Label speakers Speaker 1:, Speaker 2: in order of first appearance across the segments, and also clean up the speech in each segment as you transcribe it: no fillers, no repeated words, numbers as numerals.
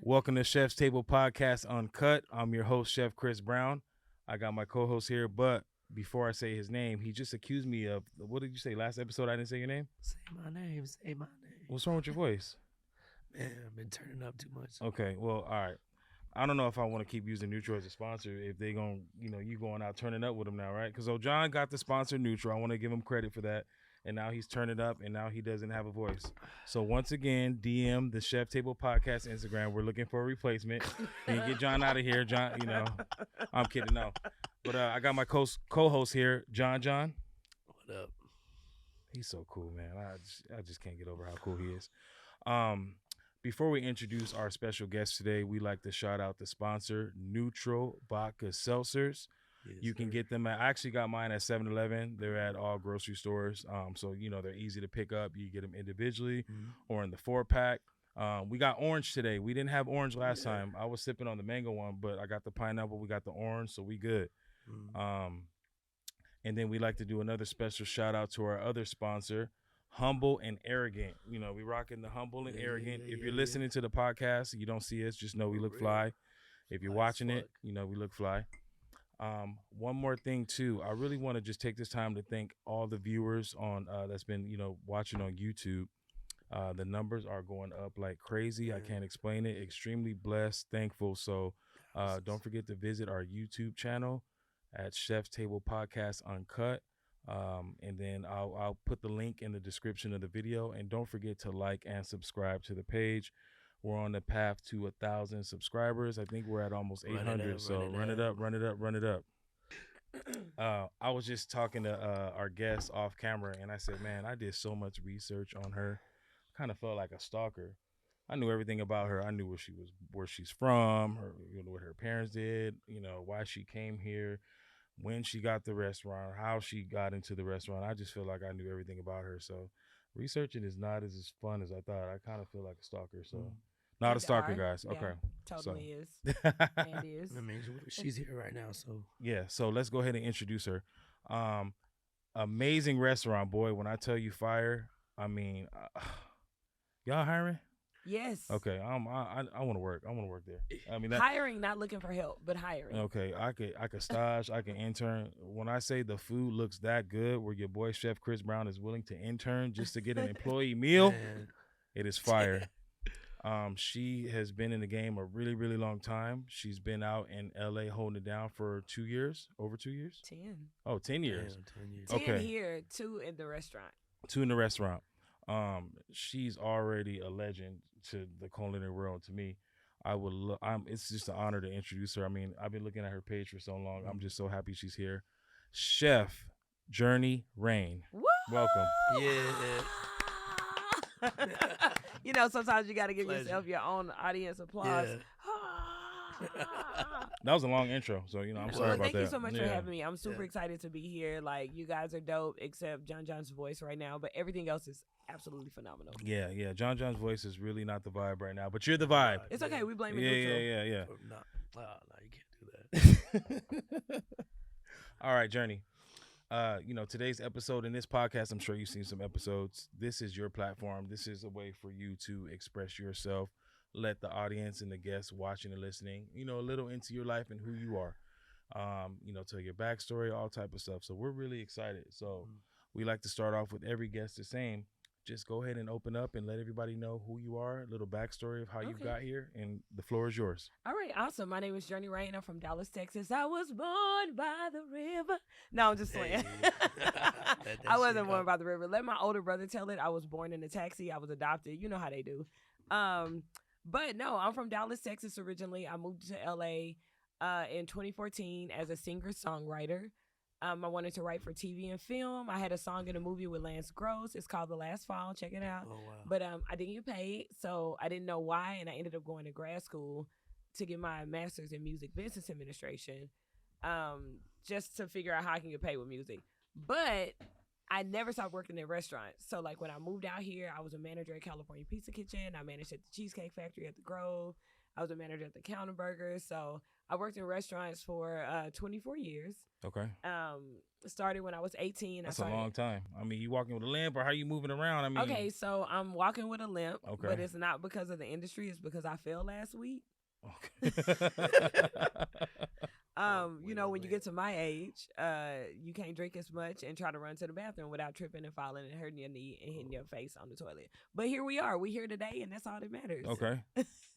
Speaker 1: Welcome to Chefstable Podcast Uncut. I'm your host, Chef Chris Brown. I got my co-host here, but before I say his name, he just accused me of, what did you say last episode? I didn't say your name?
Speaker 2: Say my name. Say my name.
Speaker 1: What's wrong with your voice?
Speaker 2: Man, I've been turning up too much.
Speaker 1: Okay, well, all right. I don't know if I want to keep using Nütrl as a sponsor. If they going, you going out turning up with him now, right? Because John got the sponsor Nütrl. I want to give him credit for that. And now he's turning up, and now he doesn't have a voice. So once again, DM the Chef Table Podcast Instagram. We're looking for a replacement. Can you get John out of here, John? I'm kidding, no. But I got my co-host here, John.
Speaker 2: What up?
Speaker 1: He's so cool, man. I just can't get over how cool he is. Before we introduce our special guest today, we like to shout out the sponsor, Nütrl Vodka Seltzers.
Speaker 2: Yes,
Speaker 1: You can get them I actually got mine at 7-Eleven. They're at all grocery stores. So, they're easy to pick up. You get them individually or in the 4-pack. We got orange today. We didn't have orange last time. I was sipping on the mango one, but I got the pineapple. We got the orange, so we good. And then we like to do another special shout out to our other sponsor, Humble and Arrogant. We rocking the Humble and Arrogant. If you're listening to the podcast, you don't see us, just know we look fly. If you're watching it, we look fly. One more thing too, I really want to just take this time to thank all the viewers on that's been watching on YouTube. The numbers are going up like crazy. I can't explain it. Extremely blessed, thankful. So don't forget to visit our YouTube channel at Chef's Table Podcast Uncut. And then I'll put the link in the description of the video, and don't forget to like and subscribe to the page. We're on the path to 1,000 subscribers. I think we're at almost 800. Run it up. I was just talking to our guest off camera, and I said, man, I did so much research on her. Kind of felt like a stalker. I knew everything about her. I knew where she's from, what her parents did, why she came here, when she got the restaurant, how she got into the restaurant. I just feel like I knew everything about her. So researching is not as fun as I thought. I kind of feel like a stalker. So. Not a stalker, guys.
Speaker 3: Yeah,
Speaker 1: okay.
Speaker 3: Totally is.
Speaker 2: And is. I mean, she's here right now, so.
Speaker 1: Yeah, so let's go ahead and introduce her. Amazing restaurant, boy. When I tell you fire, I mean, y'all hiring?
Speaker 3: Yes.
Speaker 1: Okay, I want to work. I want to work there. I mean,
Speaker 3: hiring, not looking for help, but hiring.
Speaker 1: Okay, I could stage, I can intern. When I say the food looks that good, where your boy Chef Chris Brown is willing to intern just to get an employee meal, it is fire. She has been in the game a really, really long time. She's been out in LA holding it down for 2 years, over 2 years?
Speaker 3: 10.
Speaker 1: Oh, 10 years.
Speaker 2: Damn, 10 years.
Speaker 3: 10
Speaker 1: Okay.
Speaker 3: here, 2 in the restaurant.
Speaker 1: 2 in the restaurant. She's already a legend to the culinary world. To me, it's just an honor to introduce her. I mean, I've been looking at her page for so long. I'm just so happy she's here. Chef Jurni Rayne.
Speaker 3: Woo!
Speaker 1: Welcome.
Speaker 2: Yeah.
Speaker 3: Sometimes you got to give
Speaker 2: Pleasure.
Speaker 3: yourself your own audience applause.
Speaker 1: That was a long intro, so I'm sorry about that.
Speaker 3: Thank you so much for having me. I'm super excited to be here. Like, you guys are dope, except John's voice right now, but everything else is absolutely phenomenal.
Speaker 1: Yeah. John's voice is really not the vibe right now, but you're the vibe.
Speaker 3: It's okay. We blame it.
Speaker 1: Yeah.
Speaker 2: No, you can't do that.
Speaker 1: All right, Jurni. Today's episode in this podcast, I'm sure you've seen some episodes. This is your platform. This is a way for you to express yourself. Let the audience and the guests watching and listening, a little into your life and who you are. Tell your backstory, all type of stuff. So we're really excited. So we like to start off with every guest the same. Just go ahead and open up and let everybody know who you are, a little backstory of how you got here, and the floor is yours.
Speaker 3: All right, awesome. My name is Jurni Rayne. I'm from Dallas, Texas. I was born by the river. No, I'm just playing. I wasn't born by the river. Let my older brother tell it. I was born in a taxi. I was adopted. You know how they do. But no, I'm from Dallas, Texas originally. I moved to LA in 2014 as a singer-songwriter. I wanted to write for TV and film. I had a song in a movie with Lance Gross. It's called The Last Fall. Check it out.
Speaker 2: Oh, wow.
Speaker 3: But I didn't get paid, so I didn't know why, and I ended up going to grad school to get my master's in music business administration, just to figure out how I can get paid with music. But I never stopped working in restaurants. So, like, when I moved out here, I was a manager at California Pizza Kitchen. I managed at the Cheesecake Factory at the Grove. I was a manager at the Counter Burgers. So I worked in restaurants for 24 years.
Speaker 1: Okay.
Speaker 3: Started when I was 18.
Speaker 1: That's a long time. I mean, you walking with a limp, or how you moving around? I mean,
Speaker 3: okay, so I'm walking with a limp,
Speaker 1: Okay.
Speaker 3: but it's not because of the industry. It's because I fell last week.
Speaker 1: Okay.
Speaker 3: You know, when you get to my age, you can't drink as much and try to run to the bathroom without tripping and falling and hurting your knee and hitting your face on the toilet. But here we are. We here today, and that's all that matters.
Speaker 1: Okay.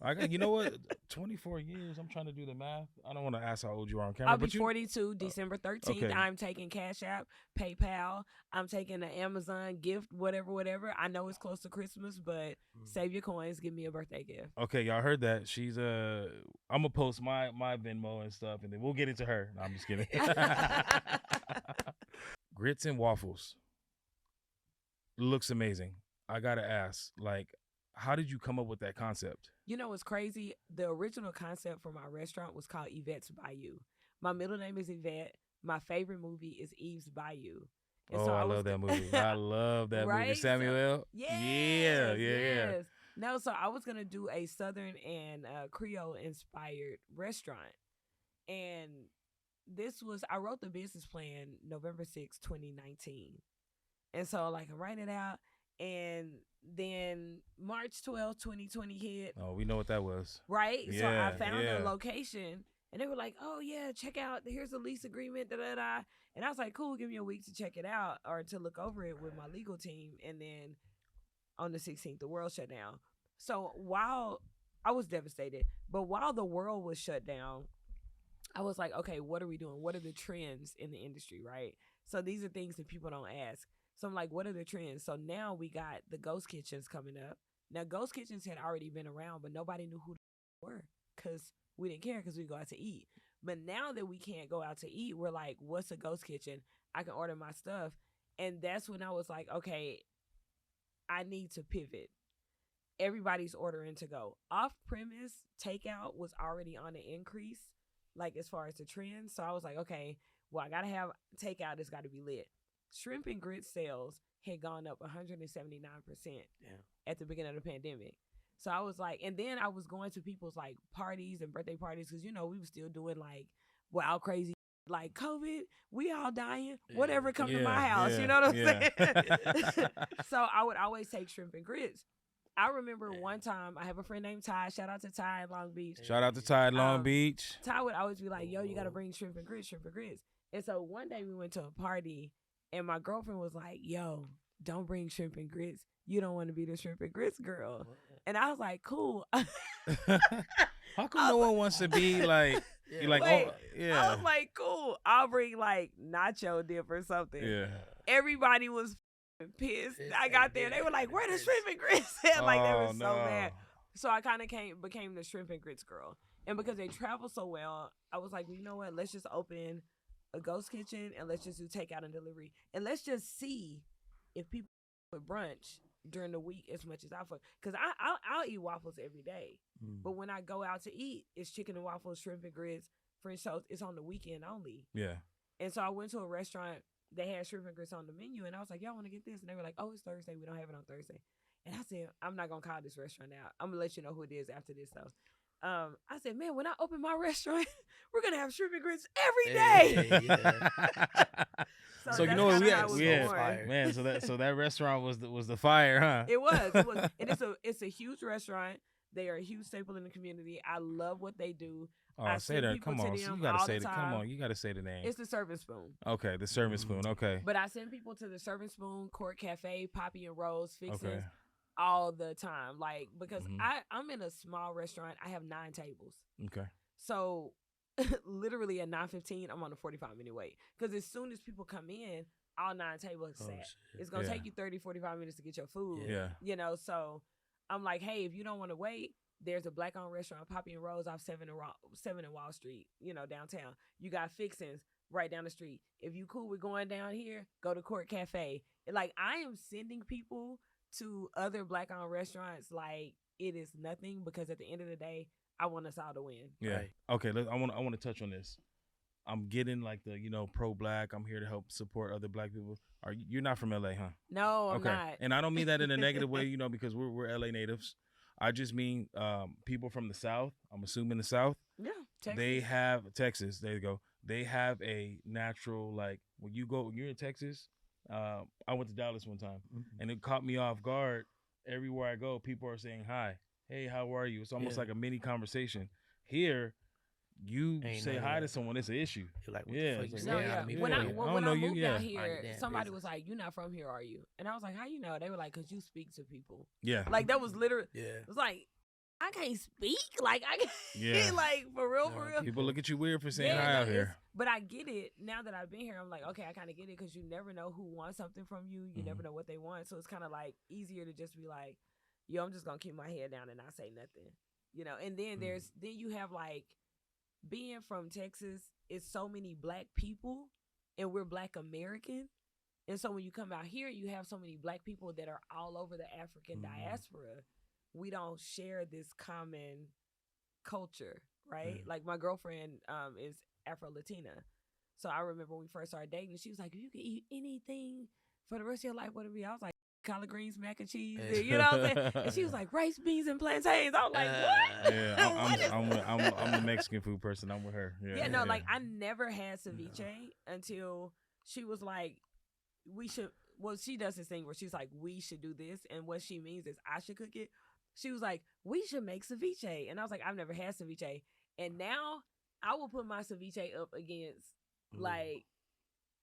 Speaker 1: I got. You know what? 24 years. I'm trying to do the math. I don't want to ask how old you are on camera.
Speaker 3: I'll be 42 December 13th.
Speaker 1: Okay.
Speaker 3: I'm taking Cash App, PayPal. I'm taking an Amazon gift, whatever. I know it's close to Christmas, but save your coins. Give me a birthday gift.
Speaker 1: Okay, y'all heard that. She's I'm gonna post my Venmo and stuff, and then we'll get into her. No, I'm just kidding. Gritz N Wafflez looks amazing. I gotta ask, like, how did you come up with that concept?
Speaker 3: You know what's crazy? The original concept for my restaurant was called Yvette's Bayou. My middle name is Yvette. My favorite movie is Eve's Bayou. And so
Speaker 1: I love that movie. I love that movie. Samuel L.
Speaker 3: Yes. No, so I was gonna do a Southern and Creole inspired restaurant, and I wrote the business plan November 6, 2019, and so like I'm writing it out, and then March 12, 2020 hit.
Speaker 1: Oh, we know what that was,
Speaker 3: right?
Speaker 1: Yeah,
Speaker 3: so I found a location. And they were like, oh, yeah, check out. Here's the lease agreement, da-da-da. And I was like, cool, give me a week to check it out or to look over it with my legal team. And then on the 16th, the world shut down. So while I was devastated, but while the world was shut down, I was like, okay, what are we doing? What are the trends in the industry, right? So these are things that people don't ask. So I'm like, what are the trends? So now we got the ghost kitchens coming up. Now, ghost kitchens had already been around, but nobody knew who they were because we didn't care because we go out to eat. But now that we can't go out to eat, we're like, what's a ghost kitchen? I can order my stuff. And that's when I was like, okay, I need to pivot. Everybody's ordering to go. Off-premise takeout was already on the increase, like as far as the trend. So I was like, okay, well, I got to have takeout. It's got to be lit. Shrimp and grits sales had gone up 179% at the beginning of the pandemic. So I was like, and then I was going to people's like parties and birthday parties because, you know, we were still doing like wild, crazy, like COVID, we all dying, whatever, come to my house. You know what I'm saying? So I would always take shrimp and grits. I remember one time, I have a friend named Ty. Shout out to Ty in Long Beach.
Speaker 1: Shout out to Ty in Long Beach.
Speaker 3: Ty would always be like, yo, you got to bring shrimp and grits. And so one day we went to a party and my girlfriend was like, yo, don't bring shrimp and grits. You don't want to be the shrimp and grits girl. And I was like, cool.
Speaker 1: How come no one wants to be like, you're like,
Speaker 3: wait,
Speaker 1: oh, yeah.
Speaker 3: I was like, cool. I'll bring like nacho dip or something.
Speaker 1: Yeah.
Speaker 3: Everybody was pissed. I got there. They were like, where the shrimp and grits at? Like, they were so mad. So I kind of became the shrimp and grits girl. And because they travel so well, I was like, well, you know what? Let's just open a ghost kitchen and let's just do takeout and delivery. And let's just see if people with brunch during the week as much as I fuck. Because I'll eat waffles every day. But when I go out to eat, it's chicken and waffles, shrimp and grits, French toast. It's on the weekend only.
Speaker 1: Yeah.
Speaker 3: And so I went to a restaurant. They had shrimp and grits on the menu. And I was like, y'all want to get this? And they were like, oh, it's Thursday. We don't have it on Thursday. And I said, I'm not going to call this restaurant out. I'm going to let you know who it is after this, though. I said, man, when I open my restaurant, we're going to have shrimp and grits every day.
Speaker 1: So you know what we had, man. So that restaurant was the fire, huh?
Speaker 3: It was, and it's a huge restaurant. They are a huge staple in the community. I love what they do.
Speaker 1: Oh, say that. Come on, you gotta say that. Come on, you gotta say the name.
Speaker 3: It's the Serving Spoon.
Speaker 1: Okay, the Serving Spoon. Okay.
Speaker 3: But I send people to the Serving Spoon, Court Cafe, Poppy and Rose, Fixins, all the time. Like, because I'm in a small restaurant. I have 9 tables.
Speaker 1: Okay.
Speaker 3: So literally at 9:15, I'm on a 45-minute wait. Because as soon as people come in, all 9 tables are set. It's going to take you 30, 45 minutes to get your food.
Speaker 1: Yeah.
Speaker 3: You know, so I'm like, hey, if you don't want to wait, there's a black-owned restaurant, Poppy and Rose, off 7 and Wall Street, you know, downtown. You got Fixins right down the street. If you cool with going down here, go to Court Cafe. Like, I am sending people to other black-owned restaurants like it is nothing, because at the end of the day, I want us all to win.
Speaker 1: Yeah.
Speaker 2: Right.
Speaker 1: Okay. I want to touch on this. I'm getting like the pro-black. I'm here to help support other black people. You're not from LA, huh?
Speaker 3: No, I'm not.
Speaker 1: And I don't mean that in a negative way, because we're LA natives. I just mean people from the South. I'm assuming the South.
Speaker 3: Yeah, Texas.
Speaker 1: They have Texas. There you go. They have a natural like when you're in Texas. I went to Dallas one time, and it caught me off guard. Everywhere I go, people are saying hi, hey, how are you? It's almost like a mini conversation. Here, you say hi to someone, it's an issue.
Speaker 2: You're like, what the fuck you saying hi to me?
Speaker 3: When I moved out here,
Speaker 2: Damn
Speaker 3: somebody
Speaker 2: business.
Speaker 3: was like, "You're not from here, are you?" And I was like, "How you know?" They were like, "Cause you speak to people."
Speaker 1: Yeah.
Speaker 3: Like that was literally.
Speaker 2: Yeah.
Speaker 3: It was like, I can't speak. Like I can't. Like for real.
Speaker 1: People look at you weird for saying hi out here.
Speaker 3: But I get it now that I've been here. I'm like, okay, I kind of get it because you never know who wants something from you. You never know what they want. So it's kind of like easier to just be like, yo, I'm just gonna keep my head down and not say nothing, you know. And then then you have like being from Texas. It's so many black people, and we're Black American. And so when you come out here, you have so many black people that are all over the African diaspora. We don't share this common culture, right? Like my girlfriend is Afro-Latina. So I remember when we first started dating, she was like, if you could eat anything for the rest of your life, what would it be? I was like, collard greens, mac and cheese. You know what I'm saying? And she was like, rice, beans, and plantains. I was like, what?
Speaker 1: Yeah, I'm a Mexican food person. I'm with her. Yeah,
Speaker 3: like I never had ceviche until she was like, she does this thing where she's like, we should do this. And what she means is I should cook it. She was like, we should make ceviche. And I was like, I've never had ceviche. And now I will put my ceviche up against like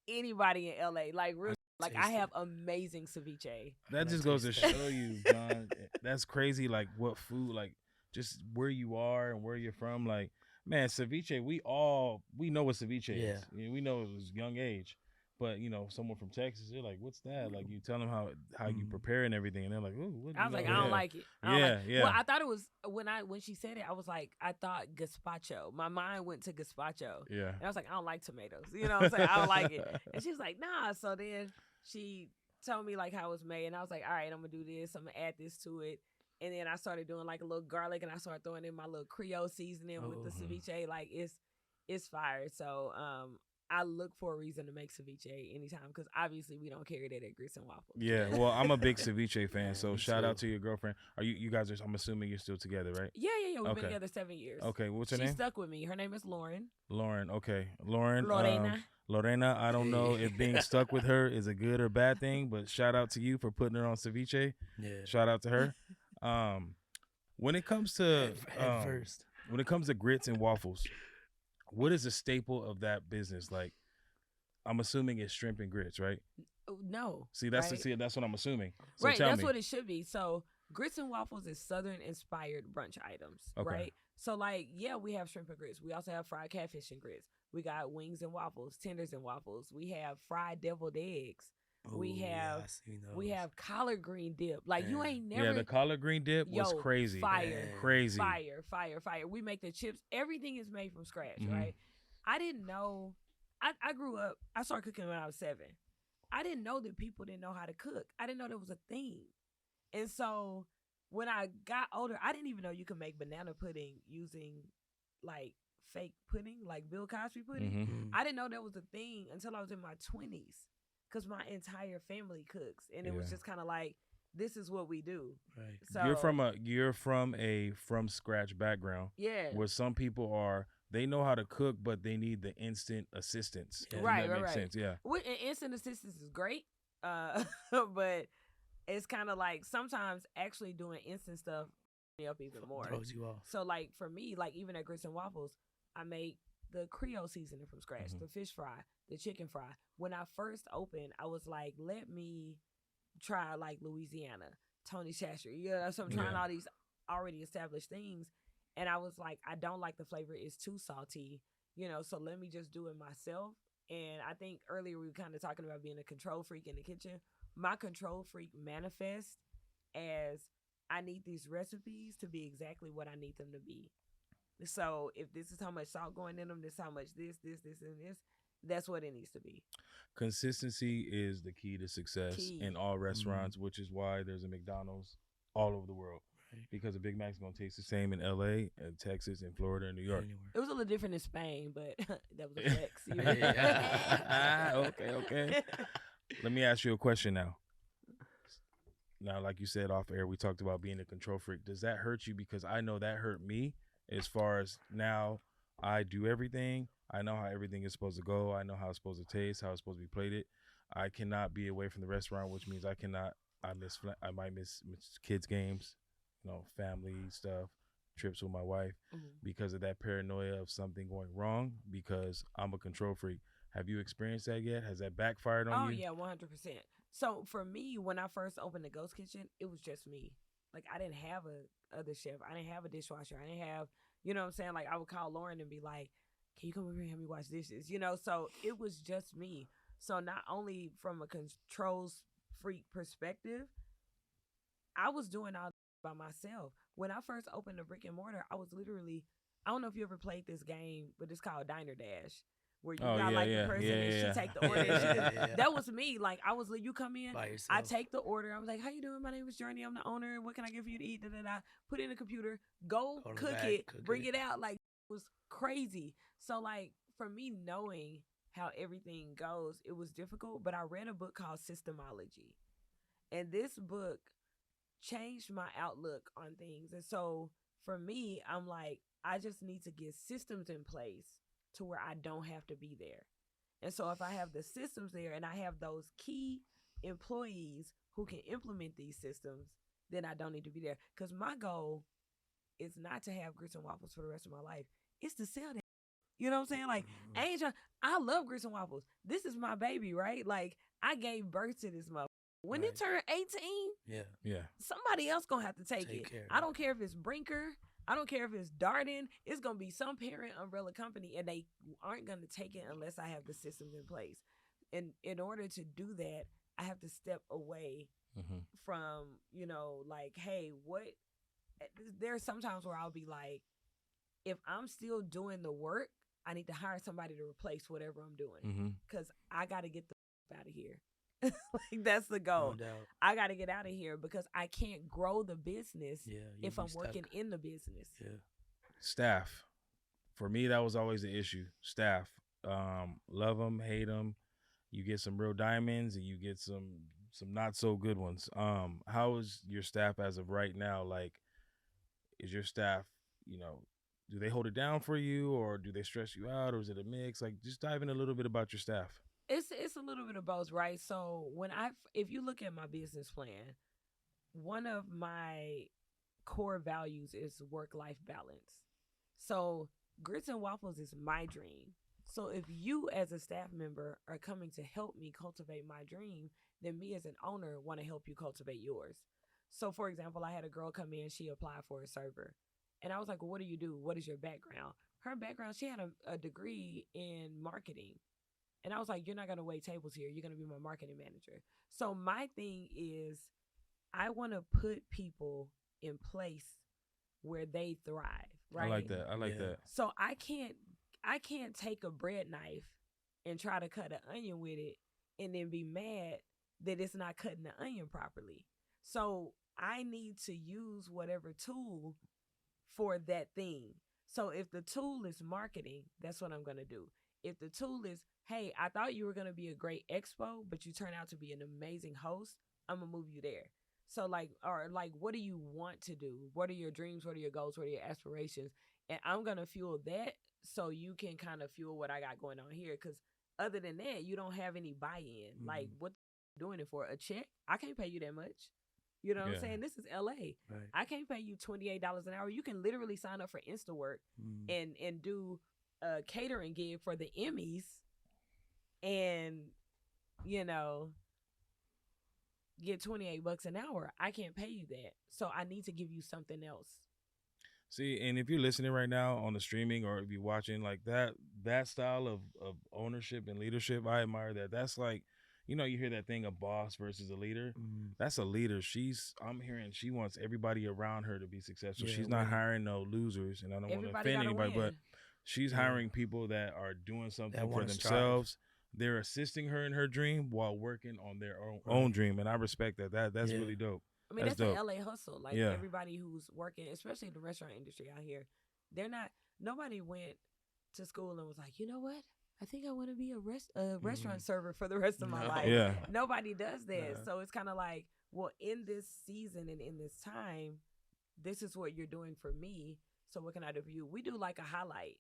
Speaker 3: anybody in LA. Like real, like I have amazing ceviche.
Speaker 1: That just goes to show you, John. That's crazy. Like what food, like just where you are and where you're from. Like, man, ceviche, we know what ceviche is. We know it was young age. But you know, someone from Texas, they're like, "What's that?" Like you tell them how you prepare and everything, and they're like, "Ooh, what?"
Speaker 3: I was like, "I don't like it." Well, I thought it was when she said it, I was like, I thought gazpacho. My mind went to gazpacho.
Speaker 1: Yeah.
Speaker 3: And I was like, I don't like tomatoes. You know what I'm saying? I don't like it. And she was like, nah. So then she told me like how it was made, and I was like, all right, I'm gonna do this. I'm gonna add this to it. And then I started doing like a little garlic, and I started throwing in my little Creole seasoning with the ceviche. Like it's fire. So I look for a reason to make ceviche anytime because obviously we don't carry that at Gritz N Wafflez.
Speaker 1: Yeah, well, I'm a big ceviche fan, so shout out to your girlfriend. Are you guys are? I'm assuming you're still together, right?
Speaker 3: Yeah. We've been together 7 years.
Speaker 1: Okay, what's her name?
Speaker 3: She stuck with me. Her name is Lauren.
Speaker 1: Okay, Lauren.
Speaker 3: Lorena.
Speaker 1: I don't know if being stuck with her is a good or bad thing, but shout out to you for putting her on ceviche. Yeah. Shout out to her. When it comes to when it comes to Gritz N Wafflez, what is the staple of that business? Like, I'm assuming it's shrimp and grits, right?
Speaker 3: No.
Speaker 1: See, that's what I'm assuming. So
Speaker 3: right,
Speaker 1: tell
Speaker 3: that's
Speaker 1: me.
Speaker 3: what it should be. So Gritz N Wafflez is Southern inspired brunch items, right? So like, yeah, we have shrimp and grits. We also have fried catfish and grits. We got wings and waffles, tenders and waffles. We have fried deviled eggs. We have collard green dip. Like you ain't never.
Speaker 1: Yeah, the collard green dip was crazy.
Speaker 3: Fire,
Speaker 1: crazy,
Speaker 3: fire. We make the chips. Everything is made from scratch, right? I didn't know. I grew up. I started cooking when I was 7. I didn't know that people didn't know how to cook. I didn't know there was a thing. And so when I got older, I didn't even know you could make banana pudding using like fake pudding, like Bill Cosby pudding. I didn't know that was a thing until I was in my 20s. Because my entire family cooks, and it was just kind of like, this is what we do. Right. So
Speaker 1: you're from a from scratch background.
Speaker 3: Yeah.
Speaker 1: Where some people they know how to cook, but they need the instant assistance.
Speaker 3: Yeah. Right.
Speaker 1: That makes sense. Yeah.
Speaker 3: Instant assistance is great, but it's kind of like sometimes actually doing instant stuff me up even more.
Speaker 2: Throws you off.
Speaker 3: So like for me, like even at Gritz N Wafflez, I make the Creole seasoning from scratch, the fish fry, the chicken fry. When I first opened, I was like, let me try like Louisiana, Tony Chasher. You know, so I'm trying all these already established things. And I was like, I don't like the flavor. It's too salty, you know, so let me just do it myself. And I think earlier we were kind of talking about being a control freak in the kitchen. My control freak manifests as I need these recipes to be exactly what I need them to be. So if this is how much salt going in them, this is how much this, and this, that's what it needs to be.
Speaker 1: Consistency is the key to success in all restaurants, which is why there's a McDonald's all over the world. Because a Big Mac's going to taste the same in L.A., and Texas, and Florida, and New York.
Speaker 3: It was a little different in Spain, but that was a flex.
Speaker 1: Okay. Let me ask you a question now. Now, like you said off air, we talked about being a control freak. Does that hurt you? Because I know that hurt me as far as now I do everything. I know how everything is supposed to go. I know how it's supposed to taste, how it's supposed to be plated. I cannot be away from the restaurant, which means I might miss kids games, family stuff, trips with my wife because of that paranoia of something going wrong because I'm a control freak. Have you experienced that yet? Has that backfired on you?
Speaker 3: Oh yeah, 100%. So for me, when I first opened the Ghost Kitchen, it was just me. Like I didn't have a other chef. I didn't have a dishwasher. I didn't have, you know what I'm saying? Like I would call Lauren and be like, "Can you come over here and help me wash dishes?" So it was just me. So not only from a controls freak perspective, I was doing all by myself. When I first opened the brick and mortar, I was literally, I don't know if you ever played this game, but it's called Diner Dash, where you got the person and she take the order. That was me. Like you come in, I take the order. I was like, "How you doing? My name is Jurni. I'm the owner. What can I get for you to eat?" Put it in the computer, go cook it, bring it out. Like it was crazy. So like for me knowing how everything goes, it was difficult. But I read a book called Systemology, and this book changed my outlook on things. And so for me, I'm like, I just need to get systems in place to where I don't have to be there. And so if I have the systems there and I have those key employees who can implement these systems, then I don't need to be there. Because my goal is not to have Gritz N Wafflez for the rest of my life. It's to sell that. You know what I'm saying? Like, I love Gritz N Wafflez. This is my baby, right? Like, I gave birth to this mother. When it turned 18, somebody else gonna have to take it. I don't care if it's Brinker. I don't care if it's Darden. It's gonna be some parent umbrella company, and they aren't gonna take it unless I have the systems in place. And in order to do that, I have to step away from, like, hey, what? There's sometimes where I'll be like, if I'm still doing the work, I need to hire somebody to replace whatever I'm doing because I got to get the out of here. Like that's the goal.
Speaker 2: No doubt.
Speaker 3: I got to get out of here because I can't grow the business if I'm working in the business.
Speaker 2: Yeah.
Speaker 1: Staff. For me, that was always the issue. Staff. Love them, hate them. You get some real diamonds and you get some not so good ones. How is your staff as of right now? Like, is your staff, do they hold it down for you or do they stress you out or is it a mix? Like, just dive in a little bit about your staff.
Speaker 3: It's a little bit of both, right? So if you look at my business plan, one of my core values is work-life balance. So Gritz N Wafflez is my dream. So if you as a staff member are coming to help me cultivate my dream, then me as an owner want to help you cultivate yours. So for example, I had a girl come in, she applied for a server. And I was like, well, what do you do? What is your background? Her background, she had a degree in marketing. And I was like, you're not going to wait tables here. You're going to be my marketing manager. So my thing is I want to put people in place where they thrive, right?
Speaker 1: I like that.
Speaker 3: So I can't take a bread knife and try to cut an onion with it and then be mad that it's not cutting the onion properly. So I need to use whatever tool for that thing. So if the tool is marketing, that's what I'm going to do. If the tool is, hey, I thought you were going to be a great expo, but you turn out to be an amazing host, I'm going to move you there. So what do you want to do? What are your dreams? What are your goals? What are your aspirations? And I'm going to fuel that so you can kind of fuel what I got going on here. Because other than that, you don't have any buy-in. Like, what doing it for? A check? I can't pay you that much. You know what I'm saying? This is LA. Right. I can't pay you $28 an hour. You can literally sign up for InstaWork and do a catering gig for the Emmys and, get $28 an hour. I can't pay you that. So I need to give you something else.
Speaker 1: See, and if you're listening right now on the streaming or if you're watching like that style of ownership and leadership, I admire that. That's like, you hear that thing, a boss versus a leader. That's a leader. I'm hearing she wants everybody around her to be successful. She's not hiring no losers, and I don't want to offend anybody, but she's hiring people that are doing something for themselves. Strive. They're assisting her in her dream while working on their own dream, and I respect that. That's really dope.
Speaker 3: I mean, that's an LA hustle. Like everybody who's working, especially in the restaurant industry out here, nobody went to school and was like, you know what? I think I want to be a restaurant server for the rest of my life.
Speaker 1: Yeah.
Speaker 3: Nobody does that. So it's kind of like, well, in this season and in this time, this is what you're doing for me. So what can I do for you? We do like a highlight.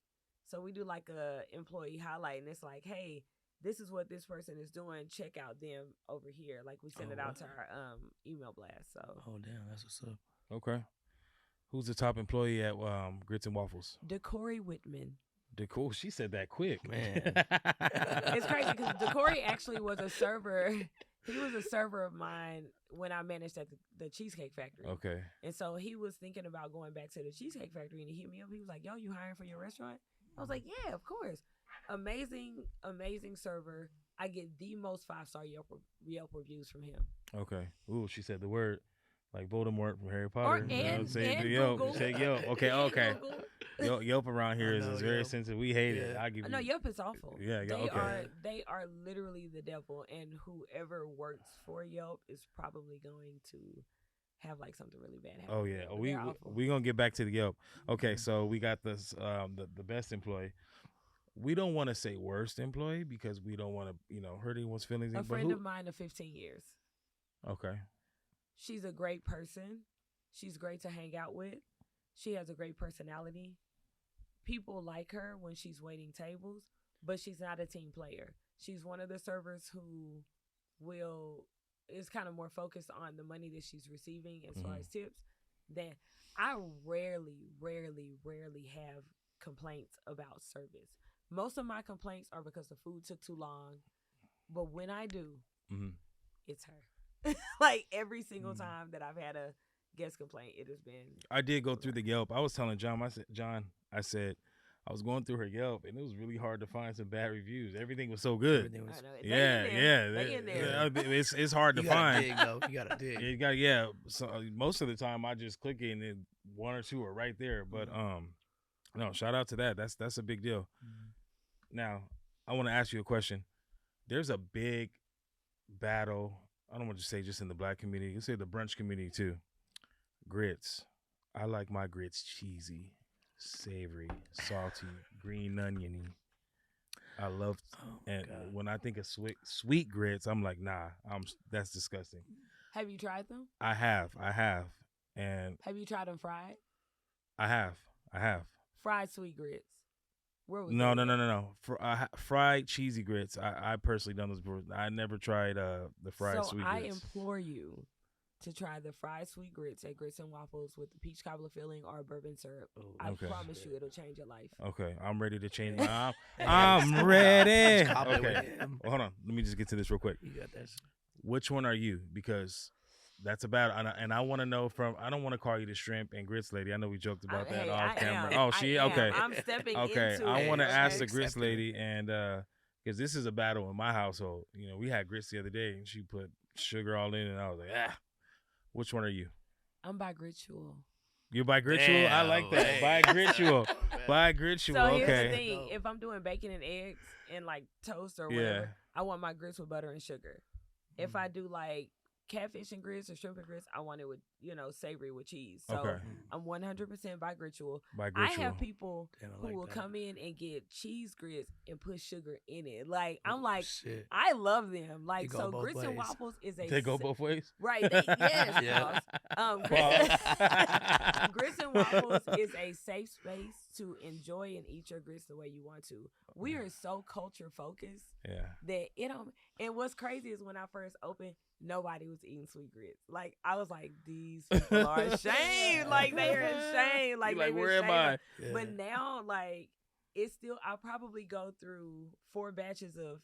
Speaker 3: So we do like a employee highlight, and it's like, hey, this is what this person is doing. Check out them over here. Like we send it out to our email blast. So.
Speaker 2: Oh damn, that's what's up.
Speaker 1: Okay. Who's the top employee at Gritz N Wafflez?
Speaker 3: DeCorey Whitman.
Speaker 1: Cool. She said that quick,
Speaker 2: man.
Speaker 3: It's crazy because DeCorey actually was a server. He was a server of mine when I managed at the Cheesecake Factory.
Speaker 1: Okay.
Speaker 3: And so he was thinking about going back to the Cheesecake Factory, and he hit me up. He was like, "Yo, you hiring for your restaurant?" I was like, "Yeah, of course." Amazing server. I get the most 5-star Yelp reviews from him.
Speaker 1: Okay. Ooh, she said the word like Voldemort from Harry Potter.
Speaker 3: And
Speaker 1: Yelp. Say Yelp. Okay.
Speaker 3: Google.
Speaker 1: Yelp around here is very
Speaker 2: Yelp.
Speaker 1: sensitive. We hate it. I give you.
Speaker 3: No, Yelp is awful.
Speaker 1: Yeah.
Speaker 3: They are literally the devil, and whoever works for Yelp is probably going to have like something really bad happen.
Speaker 1: Oh yeah, we gonna get back to the Yelp. Okay, so we got this the best employee. We don't want to say worst employee because we don't want to hurt anyone's feelings.
Speaker 3: A friend of mine of 15 years.
Speaker 1: Okay.
Speaker 3: She's a great person. She's great to hang out with. She has a great personality. People like her when she's waiting tables, but she's not a team player. She's one of the servers who is kind of more focused on the money that she's receiving as far as tips. Then I rarely have complaints about service. Most of my complaints are because the food took too long. But when I do, it's her. Like every single time that I've had a guest complaint, it has been. I
Speaker 1: did go through the Yelp. I was telling John, I said, I was going through her Yelp, and it was really hard to find some bad reviews. Everything was so good.
Speaker 3: They in there.
Speaker 1: It's hard to find.
Speaker 2: You gotta dig.
Speaker 1: You got So most of the time, I just click it, and then one or two are right there. But no, shout out to that. That's a big deal. Now, I want to ask you a question. There's a big battle. I don't want to say just in the black community. You say the brunch community too. Grits. I like my grits cheesy, savory, salty, green oniony. I love, when I think of sweet grits, I'm like, nah, that's disgusting.
Speaker 3: Have you tried them?
Speaker 1: I have, and
Speaker 3: have you tried them fried?
Speaker 1: I have.
Speaker 3: Fried sweet grits.
Speaker 1: No. Fried cheesy grits. I personally done those before. I never tried the fried sweet grits.
Speaker 3: I implore you to try the fried sweet grits at Gritz N Wafflez with the peach cobbler filling or bourbon syrup. I promise you, it'll change your life.
Speaker 1: Okay, I'm ready to change. I'm ready. Okay, well, hold on. Let me just get to this real quick.
Speaker 2: You got this.
Speaker 1: Which one are you? Because that's about, and I want to know from. I don't want to call you the shrimp and grits lady. I know we joked about that off camera. Okay.
Speaker 3: I'm stepping
Speaker 1: into
Speaker 3: it.
Speaker 1: I want to ask the grits lady, and because this is a battle in my household. We had grits the other day, and she put sugar all in, and I was like, Which one are you?
Speaker 3: I'm bi-gritual.
Speaker 1: You're bi-gritual? I like that.
Speaker 2: Hey.
Speaker 1: Bi-gritual. Bi-gritual.
Speaker 3: So
Speaker 1: okay.
Speaker 3: here's the thing: if I'm doing bacon and eggs and like toast or whatever, I want my grits with butter and sugar. If I do like catfish and grits or shrimp and grits, I want it with savory with cheese. So I'm 100% bi-gritual. I have people who will come in and get cheese grits and put sugar in it. Like I'm like, I love them. Like so, Gritz N Wafflez is a.
Speaker 1: They go both ways.
Speaker 3: Right. Yes. Gritz N Wafflez is a safe space to enjoy and eat your grits the way you want to. We are so culture focused. That it don't. And what's crazy is when I first opened, nobody was eating sweet grits. Like I was like, these people are ashamed. Like they are ashamed. Like
Speaker 1: where am I?
Speaker 3: Yeah. But now, like it's still. I'll probably go through 4 batches of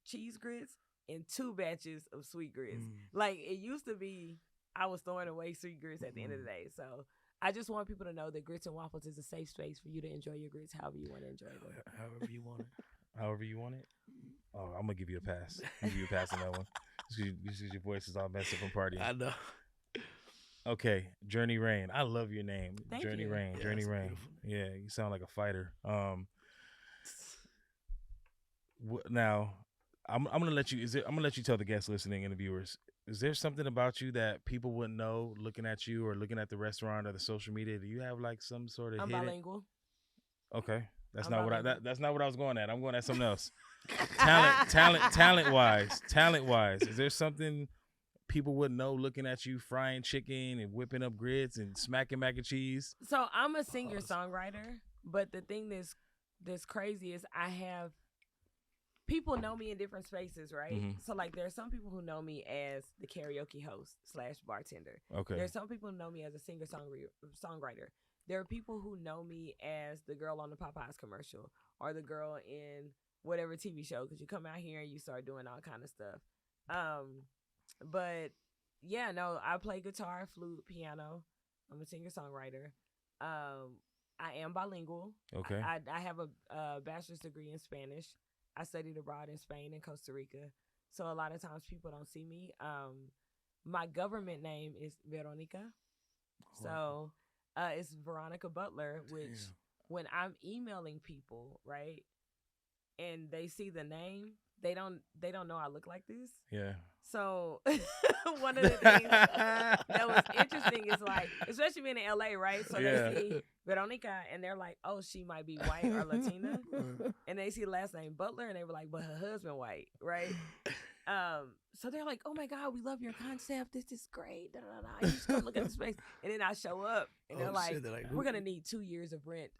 Speaker 3: cheese grits and 2 batches of sweet grits. Like it used to be, I was throwing away sweet grits at the end of the day. So I just want people to know that Gritz N Wafflez is a safe space for you to enjoy your grits however you want to enjoy them.
Speaker 2: However you want it.
Speaker 1: However you want it. Oh, I'm gonna give you a pass. I'm gonna give you a pass on that one. Your voice is all messed up from partying.
Speaker 2: I know.
Speaker 1: Okay, Jurni Rayne. I love your name.
Speaker 3: Thank
Speaker 1: Jurni
Speaker 3: you.
Speaker 1: Rayne.
Speaker 2: Yeah,
Speaker 1: Jurni Rayne.
Speaker 2: beautiful.
Speaker 1: Yeah, you sound like a fighter. Now, I'm gonna let you. I'm gonna let you tell the guests listening and the viewers. Is there something about you that people wouldn't know looking at you or looking at the restaurant or the social media? Do you have like some sort of
Speaker 3: I'm
Speaker 1: hidden?
Speaker 3: bilingual.
Speaker 1: Okay, that's
Speaker 3: I'm
Speaker 1: not
Speaker 3: bilingual.
Speaker 1: what that's not what I was going at. I'm going at something else. Talent wise. Is there something people wouldn't know looking at you frying chicken and whipping up grits and smacking mac and cheese?
Speaker 3: So I'm a singer-songwriter, but the thing that's crazy is I have people know me in different spaces, right?
Speaker 1: Mhm.
Speaker 3: So like there are some people who know me as the karaoke host / bartender.
Speaker 1: Okay.
Speaker 3: There are some people who know me as a singer-songwriter. There are people who know me as the girl on the Popeyes commercial or the girl in whatever TV show, because you come out here and you start doing all kind of stuff. But yeah, no, I play guitar, flute, piano. I'm a singer-songwriter. I am bilingual.
Speaker 1: Okay.
Speaker 3: I have a bachelor's degree in Spanish. I studied abroad in Spain and Costa Rica. So a lot of times people don't see me. My government name is Veronica. So it's Veronica Butler, which when I'm emailing people, right, and they see the name, they don't know I look like this.
Speaker 1: Yeah.
Speaker 3: So one of the things that was interesting is like, especially being in LA, right? So they see Veronica and they're like, oh, she might be white or Latina. And they see the last name Butler and they were like, but her husband white, right? So they're like, oh my God, we love your concept. This is great. Da, da, da. You just come look at the space. And then I show up and they're like, we're going to need 2 years of rent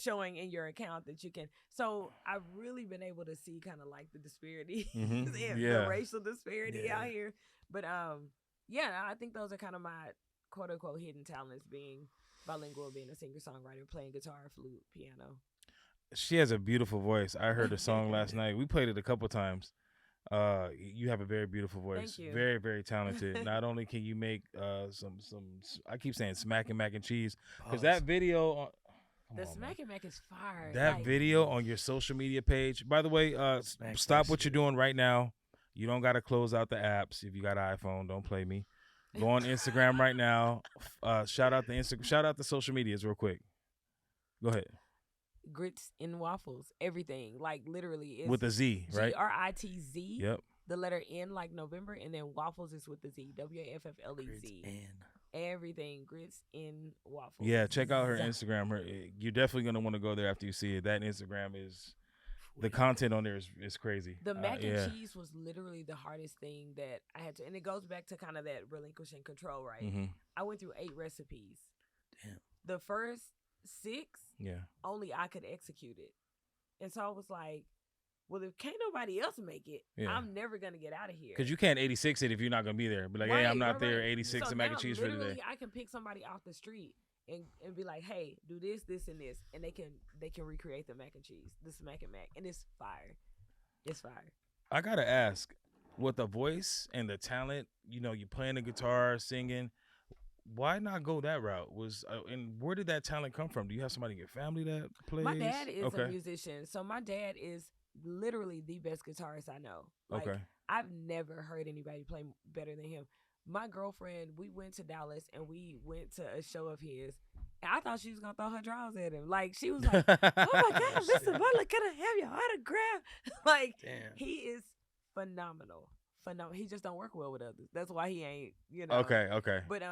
Speaker 3: showing in your account that you can. So I've really been able to see kind of like the disparity, the racial disparity out here. But yeah, I think those are kind of my quote unquote hidden talents, being bilingual, being a singer-songwriter, playing guitar, flute, piano.
Speaker 1: She has a beautiful voice. I heard the song last night. We played it a couple times. You have a very beautiful voice.
Speaker 3: Thank you.
Speaker 1: Very, very talented. Not only can you make some I keep saying smacking mac and cheese, because that video
Speaker 3: the smacking mac is fire.
Speaker 1: That video on your social media page. By the way, stop what you're doing right now. You don't got to close out the apps. If you got an iPhone, don't play me. Go on Instagram right now. Shout out the Instagram. Shout out the social medias real quick. Go ahead.
Speaker 3: Gritz N Wafflez, everything, like literally it's
Speaker 1: with a Z, right?
Speaker 3: GRITZ.
Speaker 1: Yep.
Speaker 3: The letter N like November, and then Waffles is with the Z. WAFFLEZ. Everything Gritz N Wafflez.
Speaker 1: Yeah, check out her Instagram. You're definitely gonna want to go there after you see it. That Instagram is the content on there is crazy.
Speaker 3: The mac and cheese was literally the hardest thing that I had to, and it goes back to kind of that relinquishing control, right?
Speaker 1: Mm-hmm.
Speaker 3: I went through 8 recipes.
Speaker 2: Damn.
Speaker 3: The first 6, only I could execute it. And so I was like, well, if can't nobody else make it, I'm never going to get out of here.
Speaker 1: Because you can't 86 it if you're not going to be there. Be like, hey, I'm not there, 86
Speaker 3: so
Speaker 1: the mac and cheese for today.
Speaker 3: I can pick somebody off the street and be like, hey, do this, this, and this. And they can recreate the mac and cheese, the smack and mac. And it's fire. It's fire.
Speaker 1: I got to ask, with the voice and the talent, you playing the guitar, singing, why not go that route? And where did that talent come from? Do you have somebody in your family that plays?
Speaker 3: My dad is a musician. So my dad is literally the best guitarist I know. Like, I've never heard anybody play better than him. My girlfriend, we went to Dallas and we went to a show of his. And I thought she was going to throw her drawers at him. Like, she was like, oh my God, Mr. Butler, can I have your autograph? Like, he is phenomenal. He just don't work well with others. That's why he ain't,
Speaker 1: Okay.
Speaker 3: But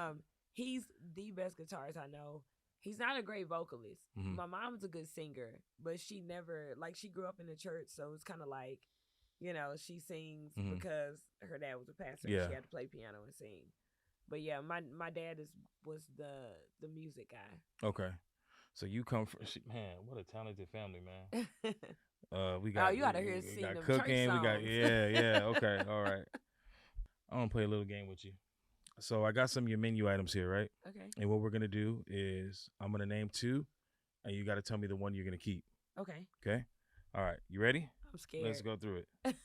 Speaker 3: he's the best guitarist I know. He's not a great vocalist. Mm-hmm. My mom's a good singer, but she never, she grew up in the church, so it's kind of like, she sings because her dad was a pastor. Yeah. And she had to play piano and sing. But yeah, my dad was the music guy.
Speaker 1: Okay. So you come from, man, what a talented family, man. We got,
Speaker 3: you gotta hear sing them
Speaker 1: cooking.
Speaker 3: We got,
Speaker 1: okay, all right. I want to play a little game with you. So I got some of your menu items here, right?
Speaker 3: Okay.
Speaker 1: And what we're going to do is I'm going to name 2, and you got to tell me the one you're going to keep.
Speaker 3: Okay.
Speaker 1: Okay? All right. You ready?
Speaker 3: I'm scared.
Speaker 1: Let's go through it.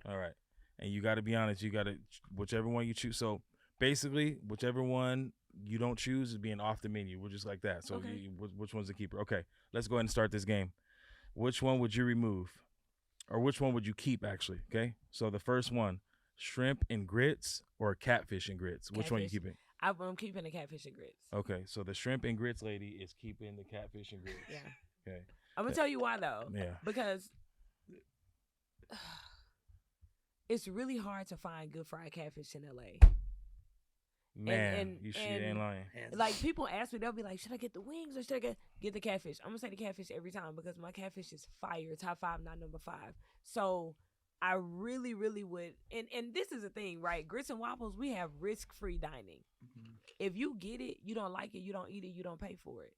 Speaker 1: All right. And you got to be honest. You got to, whichever one you choose. So basically, whichever one you don't choose is being off the menu. We're just like that. So which one's the keeper? Okay. Let's go ahead and start this game. Which one would you remove? Or which one would you keep, actually? Okay? So the first one. Shrimp and grits or catfish and grits? Which one are you keeping?
Speaker 3: I'm keeping the catfish and grits.
Speaker 1: Okay, so the shrimp and grits lady is keeping the catfish and grits.
Speaker 3: Yeah.
Speaker 1: Okay.
Speaker 3: I'm going to tell you why, though.
Speaker 1: Yeah.
Speaker 3: Because it's really hard to find good fried catfish in L.A.
Speaker 1: Man, you ain't lying.
Speaker 3: Like, people ask me, they'll be like, should I get the wings or should I get the catfish? I'm going to say the catfish every time because my catfish is fire. Top 5, not number 5. So I really, really would. And this is the thing, right? Gritz and Waffles, we have risk-free dining.
Speaker 2: Mm-hmm.
Speaker 3: If you get it, you don't like it, you don't eat it, you don't pay for it.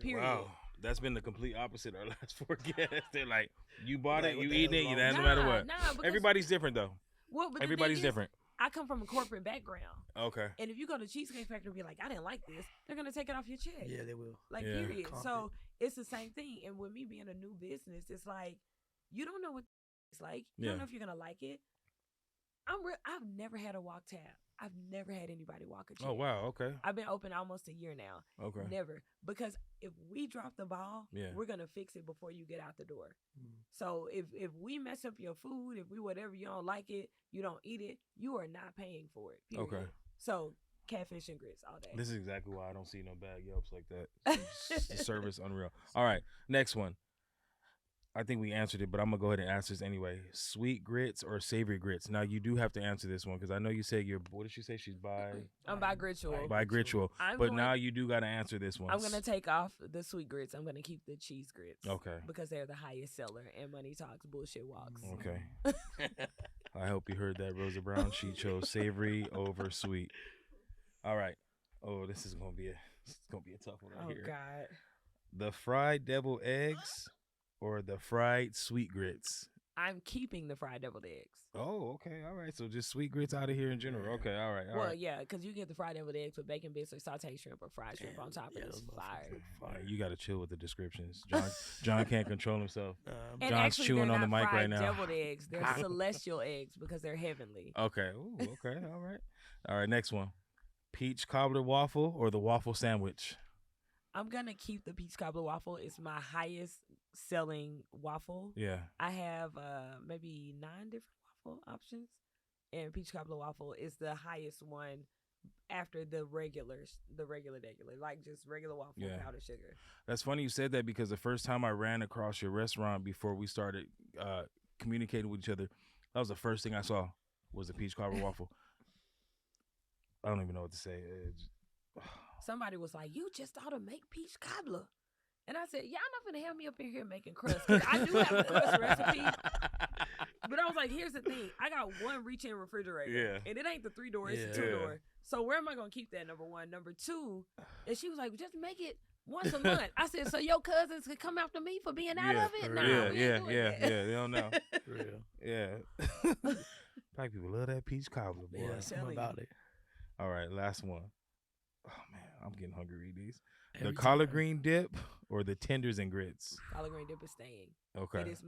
Speaker 3: Period.
Speaker 1: Wow, that's been the complete opposite. Our last 4 guests, they're like, you bought
Speaker 2: Like,
Speaker 1: it,
Speaker 2: what
Speaker 1: you
Speaker 2: the
Speaker 1: eating
Speaker 2: hell's
Speaker 1: it,
Speaker 2: wrong
Speaker 1: no
Speaker 2: with
Speaker 1: matter what.
Speaker 3: Because,
Speaker 1: Everybody's different though.
Speaker 3: Well, but
Speaker 1: Everybody's
Speaker 3: the thing
Speaker 1: different.
Speaker 3: Is, I come from a corporate background.
Speaker 1: Okay.
Speaker 3: And if you go to Cheesecake Factory and be like, I didn't like this, they're going to take it off your check.
Speaker 2: Yeah, they will.
Speaker 3: Like,
Speaker 1: Yeah.
Speaker 3: period. So it's the same thing. And with me being a new business, it's like, you don't know what it's like. You don't know if you're going to like it. I've never had a walk tab. I've never had anybody walk a check.
Speaker 1: Oh, wow. Okay.
Speaker 3: I've been open almost a year now.
Speaker 1: Okay.
Speaker 3: Never. Because if we drop the ball, we're going to fix it before you get out the door. So if we mess up your food, if we whatever, you don't like it, you don't eat it, you are not paying for it. Period. Okay. So catfish and grits all day.
Speaker 1: This is exactly why I don't see no bad Yelps like that. The service unreal. All right. Next one. I think we answered it, but I'm going to go ahead and answer this anyway. Sweet grits or savory grits? Now, you do have to answer this one because I know you said what did she say? She's
Speaker 3: I'm bi Grittual.
Speaker 1: Bi Grittual. But now you do got to answer this one.
Speaker 3: I'm going to take off the sweet grits. I'm going to keep the cheese grits.
Speaker 1: Okay.
Speaker 3: Because they're the highest seller and money talks, bullshit walks.
Speaker 1: Okay. I hope you heard that, Rosa Brown. She chose savory over sweet. All right. Oh, this is going to be a tough one right here.
Speaker 3: Oh, God.
Speaker 1: The fried deviled eggs or the fried sweet grits?
Speaker 3: I'm keeping the fried deviled eggs.
Speaker 1: Oh, okay. All right. So just sweet grits out of here in general. Okay. All right.
Speaker 3: Well, yeah, because you get the fried deviled eggs with bacon bits or sauteed shrimp or fried shrimp on top of it. It's fire.
Speaker 1: You got to chill with the descriptions. John can't control himself.
Speaker 3: And
Speaker 1: John's
Speaker 3: actually,
Speaker 1: chewing on the mic right now.
Speaker 3: They're not fried deviled eggs. They're celestial eggs because they're heavenly.
Speaker 1: Okay. Ooh, okay. All right. All right. Next one. Peach cobbler waffle or the waffle sandwich?
Speaker 3: I'm going to keep the peach cobbler waffle. It's my highest selling waffle.
Speaker 1: Yeah.
Speaker 3: I have maybe 9 different waffle options. And peach cobbler waffle is the highest one after the regular, like just regular waffle with powdered sugar.
Speaker 1: That's funny you said that because the first time I ran across your restaurant before we started communicating with each other, that was the first thing I saw was the peach cobbler waffle. I don't even know what to say.
Speaker 3: Somebody was like, you just ought to make peach cobbler. And I said, y'all not going to have me up in here making crust. I do have a crust recipe. But I was like, here's the thing. I got one reach-in refrigerator. Yeah. And it ain't the 3-door, it's the 2-door. So where am I going to keep that, number one? Number two, and she was like, just make it once a month. I said, so your cousins could come after me for being out of it? No,
Speaker 1: yeah. They don't know. Real. Yeah. Black people love that peach cobbler, boy.
Speaker 2: Yeah, something about it.
Speaker 1: All right, last one. Oh, man, I'm getting hungry to eat these. The collard green dip or the tenders and grits?
Speaker 3: Collard green dip is staying.
Speaker 1: Okay.
Speaker 3: It is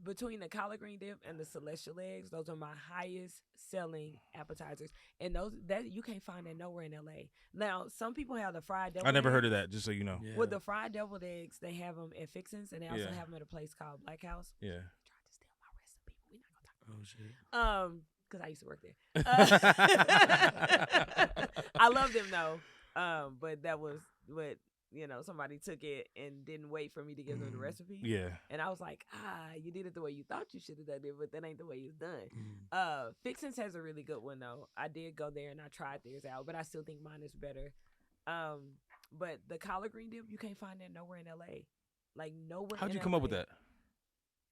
Speaker 3: between the collard green dip and the celestial eggs, those are my highest selling appetizers. And that you can't find that nowhere in LA. Now, some people have the fried deviled eggs.
Speaker 1: I never heard of that, just so you know.
Speaker 3: Yeah. With the fried deviled eggs, they have them at Fixins, and they also have them at a place called Black House.
Speaker 1: Yeah.
Speaker 3: They tried to steal my recipe, but we're not going to talk about it. Because I used to work there. I love them though. But that was what, somebody took it and didn't wait for me to give them the recipe.
Speaker 1: Yeah.
Speaker 3: And I was like, you did it the way you thought you should have done it, but that ain't the way it's done. Fixins has a really good one though. I did go there and I tried theirs out, but I still think mine is better. But the collard green dip, you can't find that nowhere in LA. Like nowhere.
Speaker 1: How'd you come up with that?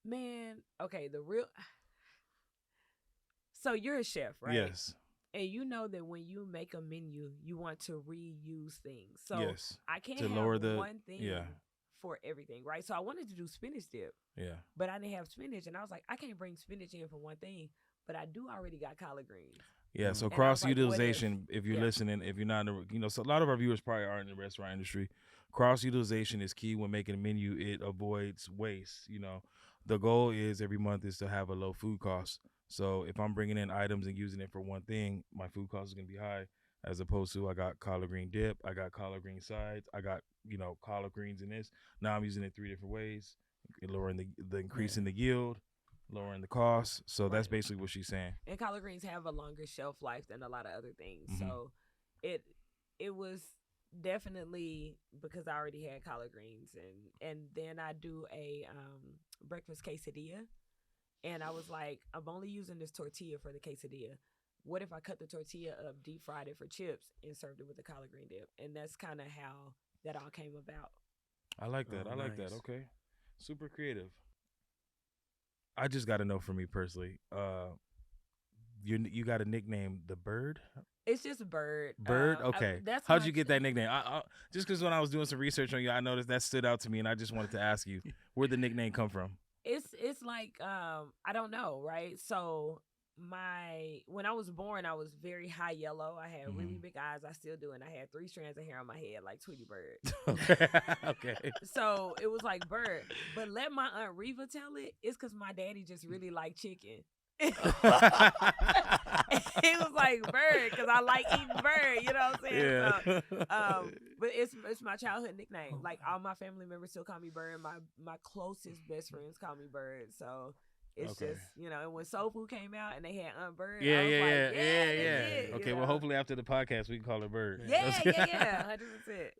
Speaker 3: Man, okay, so you're a chef, right?
Speaker 1: Yes.
Speaker 3: And you know that when you make a menu, you want to reuse things. So I can't
Speaker 1: to
Speaker 3: have
Speaker 1: lower
Speaker 3: one thing for everything, right? So I wanted to do spinach dip. Yeah. But I didn't have spinach. And I was like, I can't bring spinach in for one thing, but I do already got collard greens.
Speaker 1: Yeah, so cross utilization, if you're listening, if you're not, so a lot of our viewers probably aren't in the restaurant industry. Cross utilization is key when making a menu. It avoids waste. The goal is every month is to have a low food cost. So if I'm bringing in items and using it for one thing, my food cost is going to be high, as opposed to I got collard green dip, I got collard green sides, I got, collard greens in this. Now I'm using it 3 different ways, lowering the increasing the yield, lowering the cost. So that's basically what she's saying.
Speaker 3: And collard greens have a longer shelf life than a lot of other things. Mm-hmm. So it was definitely because I already had collard greens, and then I do a breakfast quesadilla. And I was like, I'm only using this tortilla for the quesadilla. What if I cut the tortilla up, deep fried it for chips, and served it with the collard green dip? And that's kind of how that all came about.
Speaker 1: I like that. I like that. Okay. Super creative. I just got to know for me personally. You got a nickname, the Bird?
Speaker 3: It's just a Bird.
Speaker 1: Bird? Okay.
Speaker 3: That's
Speaker 1: How'd you get that nickname? Just because when I was doing some research on you, I noticed that stood out to me, and I just wanted to ask you, where'd the nickname come from?
Speaker 3: It's like I don't know, right? So when I was born, I was very high yellow. I had really big eyes. I still do, and I had 3 strands of hair on my head, like Tweety Bird.
Speaker 1: Okay.
Speaker 3: So it was like Bird, but let my aunt Reva tell it. It's because my daddy just really liked chicken. It was like Bird because I like eating bird. You know what I'm saying?
Speaker 1: Yeah.
Speaker 3: So, but it's my childhood nickname. Like all my family members still call me Bird. My closest best friends call me Bird. So. It's just, and when Soul Food came out and they had Aunt Bird,
Speaker 1: Yeah.
Speaker 3: It,
Speaker 1: Okay, well, hopefully after the podcast we can call her Bird.
Speaker 3: Yeah, 100%.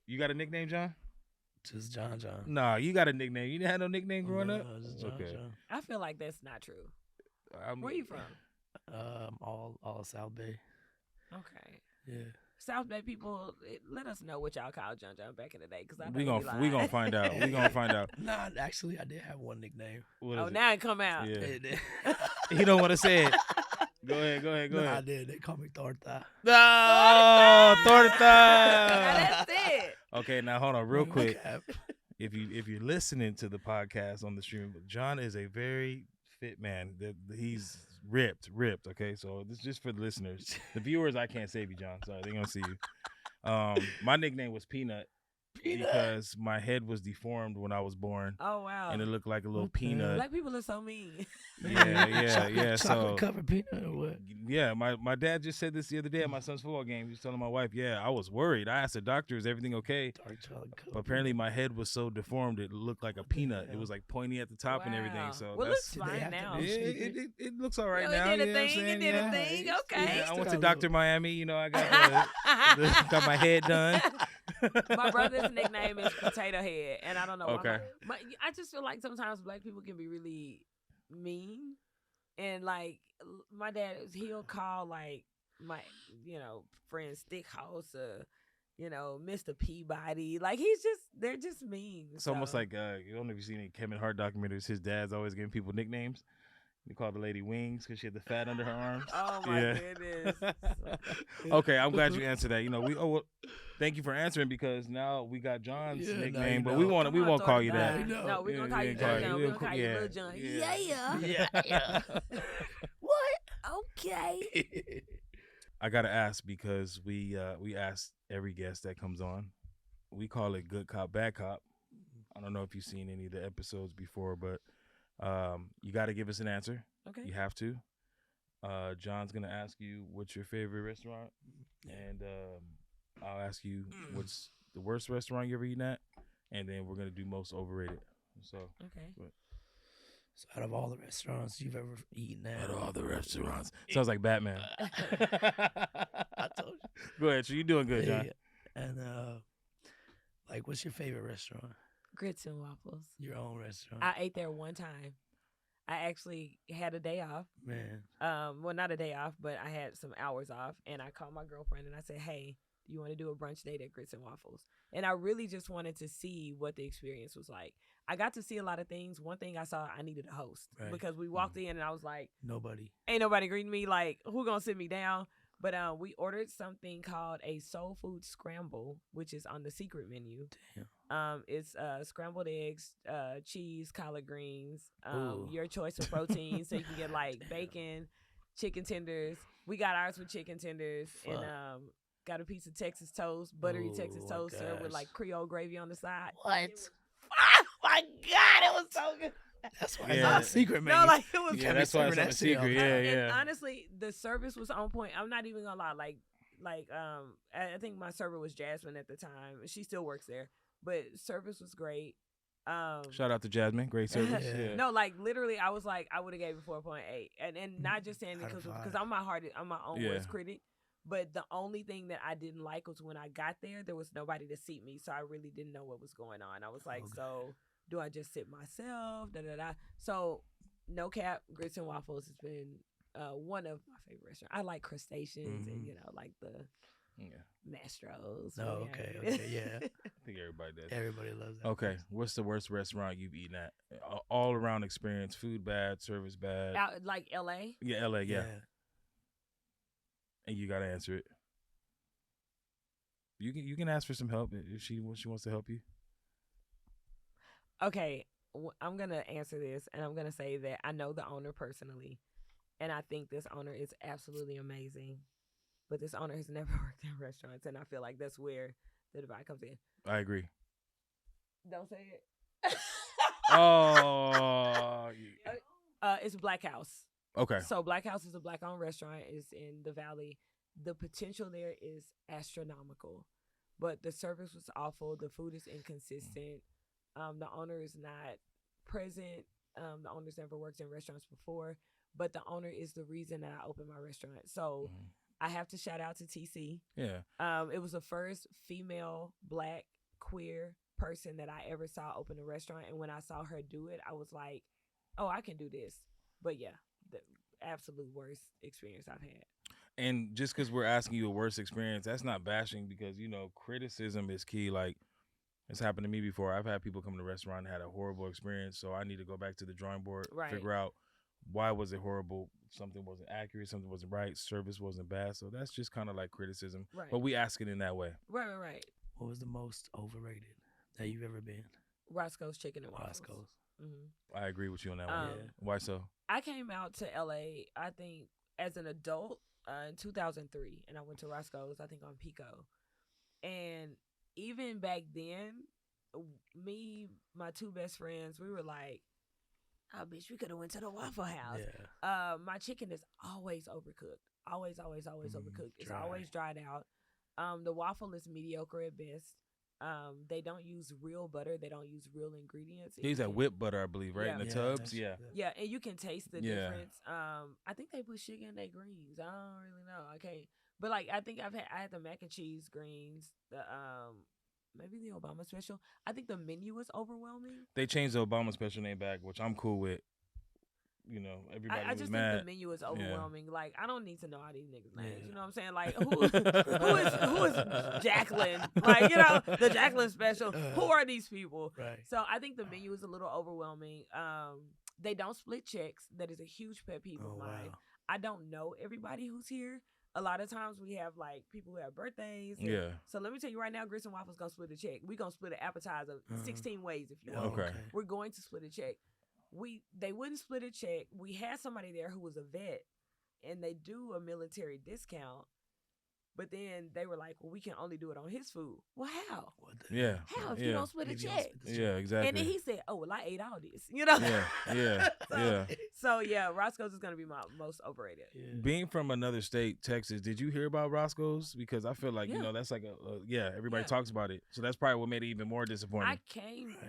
Speaker 1: You got a nickname, John?
Speaker 2: Just John.
Speaker 1: Nah, you got a nickname. You didn't have no nickname growing up?
Speaker 2: Just John.
Speaker 3: I feel like that's not true. Where you from?
Speaker 2: All South Bay.
Speaker 3: Okay.
Speaker 2: Yeah.
Speaker 3: South Bay people, let us know what y'all called John back in the day, because
Speaker 1: we gonna find out. We gonna find out.
Speaker 2: Nah, actually, I did have one nickname.
Speaker 3: Now it come out.
Speaker 1: Yeah. He don't want to say it. Go ahead.
Speaker 2: I did. They call me Torta.
Speaker 1: No, Torta.
Speaker 3: That's it.
Speaker 1: Okay, now hold on, real quick. If you're listening to the podcast on the stream, John is a very fit man. He's ripped. Okay, so this is just for the listeners. The viewers, I can't save you, John. Sorry, they're gonna see you. My nickname was Peanut because my head was deformed when I was born.
Speaker 3: Oh wow!
Speaker 1: And it looked like a little peanut.
Speaker 3: Black people are so mean.
Speaker 1: Yeah.
Speaker 2: Chocolate covered peanut or what?
Speaker 1: Yeah, my dad just said this the other day at my son's football game. He was telling my wife, I was worried. I asked the doctor, is everything okay? But apparently my head was so deformed it looked like a peanut. It was like pointy at the top and everything. So
Speaker 3: it looks fine now.
Speaker 1: It looks all right now.
Speaker 3: It did a thing. Okay.
Speaker 1: Yeah, I went to Dr. Miami. I got got my head done.
Speaker 3: My brother's nickname is Potato Head, and I don't know
Speaker 1: why.
Speaker 3: But I just feel like sometimes black people can be really mean, and like my dad, he'll call like my friend Stick House or Mr. Peabody. Like they're just mean.
Speaker 1: It's almost like you don't know if you've seen any Kevin Hart documentaries. His dad's always giving people nicknames. He called the lady Wings because she had the fat under her arms.
Speaker 3: Oh my goodness.
Speaker 1: Okay, I'm glad you answered that. Thank you for answering, because now we got John's nickname, but we won't call you that.
Speaker 3: No, we're gonna call you John. We're gonna call you Lil John. Yeah. What? Okay.
Speaker 1: I gotta ask, because we ask every guest that comes on. We call it Good Cop, Bad Cop. I don't know if you've seen any of the episodes before, but you got to give us an answer.
Speaker 3: Okay.
Speaker 1: You have to. John's gonna ask you what's your favorite restaurant, and I'll ask you what's the worst restaurant you ever eaten at, and then we're gonna do most overrated. So
Speaker 3: okay.
Speaker 2: So out of all the restaurants you've ever eaten at,
Speaker 1: sounds like Batman.
Speaker 2: I told you.
Speaker 1: Go ahead. So you're doing good, John.
Speaker 2: And like, what's your favorite restaurant?
Speaker 3: Gritz N Wafflez.
Speaker 2: Your own restaurant.
Speaker 3: I ate there one time. I actually had a day off.
Speaker 2: Man.
Speaker 3: Well, not a day off, but I had some hours off, and I called my girlfriend and I said, "Hey, do you want to do a brunch date at Gritz N Wafflez?" And I really just wanted to see what the experience was like. I got to see a lot of things. One thing I saw, I needed a host, because we walked in and I was like, ain't nobody greeting me. Like, who gonna sit me down? But we ordered something called a soul food scramble, which is on the secret menu.
Speaker 2: Damn.
Speaker 3: It's scrambled eggs, cheese, collard greens, your choice of protein. So you can get like bacon, chicken tenders. We got ours with chicken tenders. And got a piece of Texas toast, buttery Texas toast served with like Creole gravy on the side.
Speaker 2: What?
Speaker 3: Oh my God, it was so good.
Speaker 2: That's why it's not a secret, man.
Speaker 3: No, like it was.
Speaker 1: Yeah, that's why it's not a secret.
Speaker 3: And honestly, the service was on point. I'm not even gonna lie. I think my server was Jasmine at the time. She still works there, but service was great.
Speaker 1: Shout out to Jasmine, great service.
Speaker 3: No, like literally, I was like, I would have gave it 4.8, and not just saying it because I'm my own worst critic. But the only thing that I didn't like was when I got there was nobody to seat me, so I really didn't know what was going on. I was like, so do I just sit myself? So, no cap, Gritz N Wafflez has been one of my favorite restaurants. I like crustaceans and like Mastros.
Speaker 2: Oh, okay, yeah.
Speaker 1: I think everybody does.
Speaker 2: Everybody loves that.
Speaker 1: Okay, what's the worst restaurant you've eaten at? All around experience, food bad, service bad.
Speaker 3: Out like LA?
Speaker 1: Yeah, LA, yeah. And you gotta answer it. You can ask for some help if she wants to help you.
Speaker 3: Okay, I'm gonna answer this, and I'm gonna say that I know the owner personally, and I think this owner is absolutely amazing. But this owner has never worked in restaurants, and I feel like that's where the divide comes in.
Speaker 1: I agree.
Speaker 3: Don't say it.
Speaker 1: Oh.
Speaker 3: It's Black House.
Speaker 1: Okay.
Speaker 3: So Black House is a Black-owned restaurant. It's in the Valley. The potential there is astronomical, but the service was awful. The food is inconsistent. The owner is not present. The owner's never worked in restaurants before, but the owner is the reason that I opened my restaurant. So I have to shout out to TC.
Speaker 1: Yeah.
Speaker 3: It was the first female, Black, queer person that I ever saw open a restaurant. And when I saw her do it, I was like, oh, I can do this. But yeah, the absolute worst experience I've had.
Speaker 1: And just because we're asking you a worst experience, that's not bashing, because, criticism is key. Like, it's happened to me before. I've had people come to the restaurant and had a horrible experience, so I need to go back to the drawing board, figure out why was it horrible. Something wasn't accurate, something wasn't right, service wasn't bad. So that's just kind of like criticism.
Speaker 3: Right.
Speaker 1: But we ask it in that way.
Speaker 3: Right.
Speaker 2: What was the most overrated that you've ever been?
Speaker 3: Roscoe's Chicken and Waffles.
Speaker 2: Roscoe's.
Speaker 3: Mm-hmm.
Speaker 1: I agree with you on that one.
Speaker 3: Yeah.
Speaker 1: Why so?
Speaker 3: I came out to LA, I think, as an adult in 2003, and I went to Roscoe's, I think, on Pico. And even back then, me, my two best friends, we were like, oh, bitch, we could have went to the Waffle House.
Speaker 2: Yeah.
Speaker 3: My chicken is always overcooked. Always overcooked. It's
Speaker 2: Dry.
Speaker 3: always dried out. The waffle is mediocre at best. They don't use real butter. They don't use real ingredients.
Speaker 1: They use that whipped butter, I believe, right?
Speaker 3: Yeah.
Speaker 1: In the tubs? Yeah.
Speaker 3: Yeah, and you can taste the
Speaker 1: Yeah.
Speaker 3: difference. I think they put sugar in their greens. I don't really know. I can't. But like, I think I had the mac and cheese greens. The maybe the Obama special. I think the menu was overwhelming.
Speaker 1: They changed the Obama special name back, which I'm cool with. Everybody
Speaker 3: I
Speaker 1: was
Speaker 3: just
Speaker 1: mad.
Speaker 3: think the menu is overwhelming. Yeah. Like, I don't need to know all these niggas' names.
Speaker 2: Yeah.
Speaker 3: You know what I'm saying? Like, who is Jacqueline? Like, the Jacqueline special. Who are these people?
Speaker 2: Right.
Speaker 3: So I think the menu is a little overwhelming. They don't split checks. That is a huge pet peeve of mine.
Speaker 2: Wow.
Speaker 3: I don't know everybody who's here. A lot of times we have like people who have birthdays.
Speaker 1: Yeah.
Speaker 3: So let me tell you right now, Gritz N Wafflez gonna split a check. We're gonna split an appetizer 16 ways if you want.
Speaker 1: Okay.
Speaker 3: We're going to split a check. They wouldn't split a check. We had somebody there who was a vet, and they do a military discount. But then they were like, well, we can only do it on his food. Well, how?
Speaker 1: Yeah.
Speaker 3: How if you don't split a check?
Speaker 1: Yeah, exactly.
Speaker 3: And then he said, oh, well, I ate all this.
Speaker 1: Yeah.
Speaker 3: So, yeah, Roscoe's is going to be my most overrated.
Speaker 2: Yeah.
Speaker 1: Being from another state, Texas, did you hear about Roscoe's? Because I feel like, that's like everybody talks about it. So that's probably what made it even more disappointing.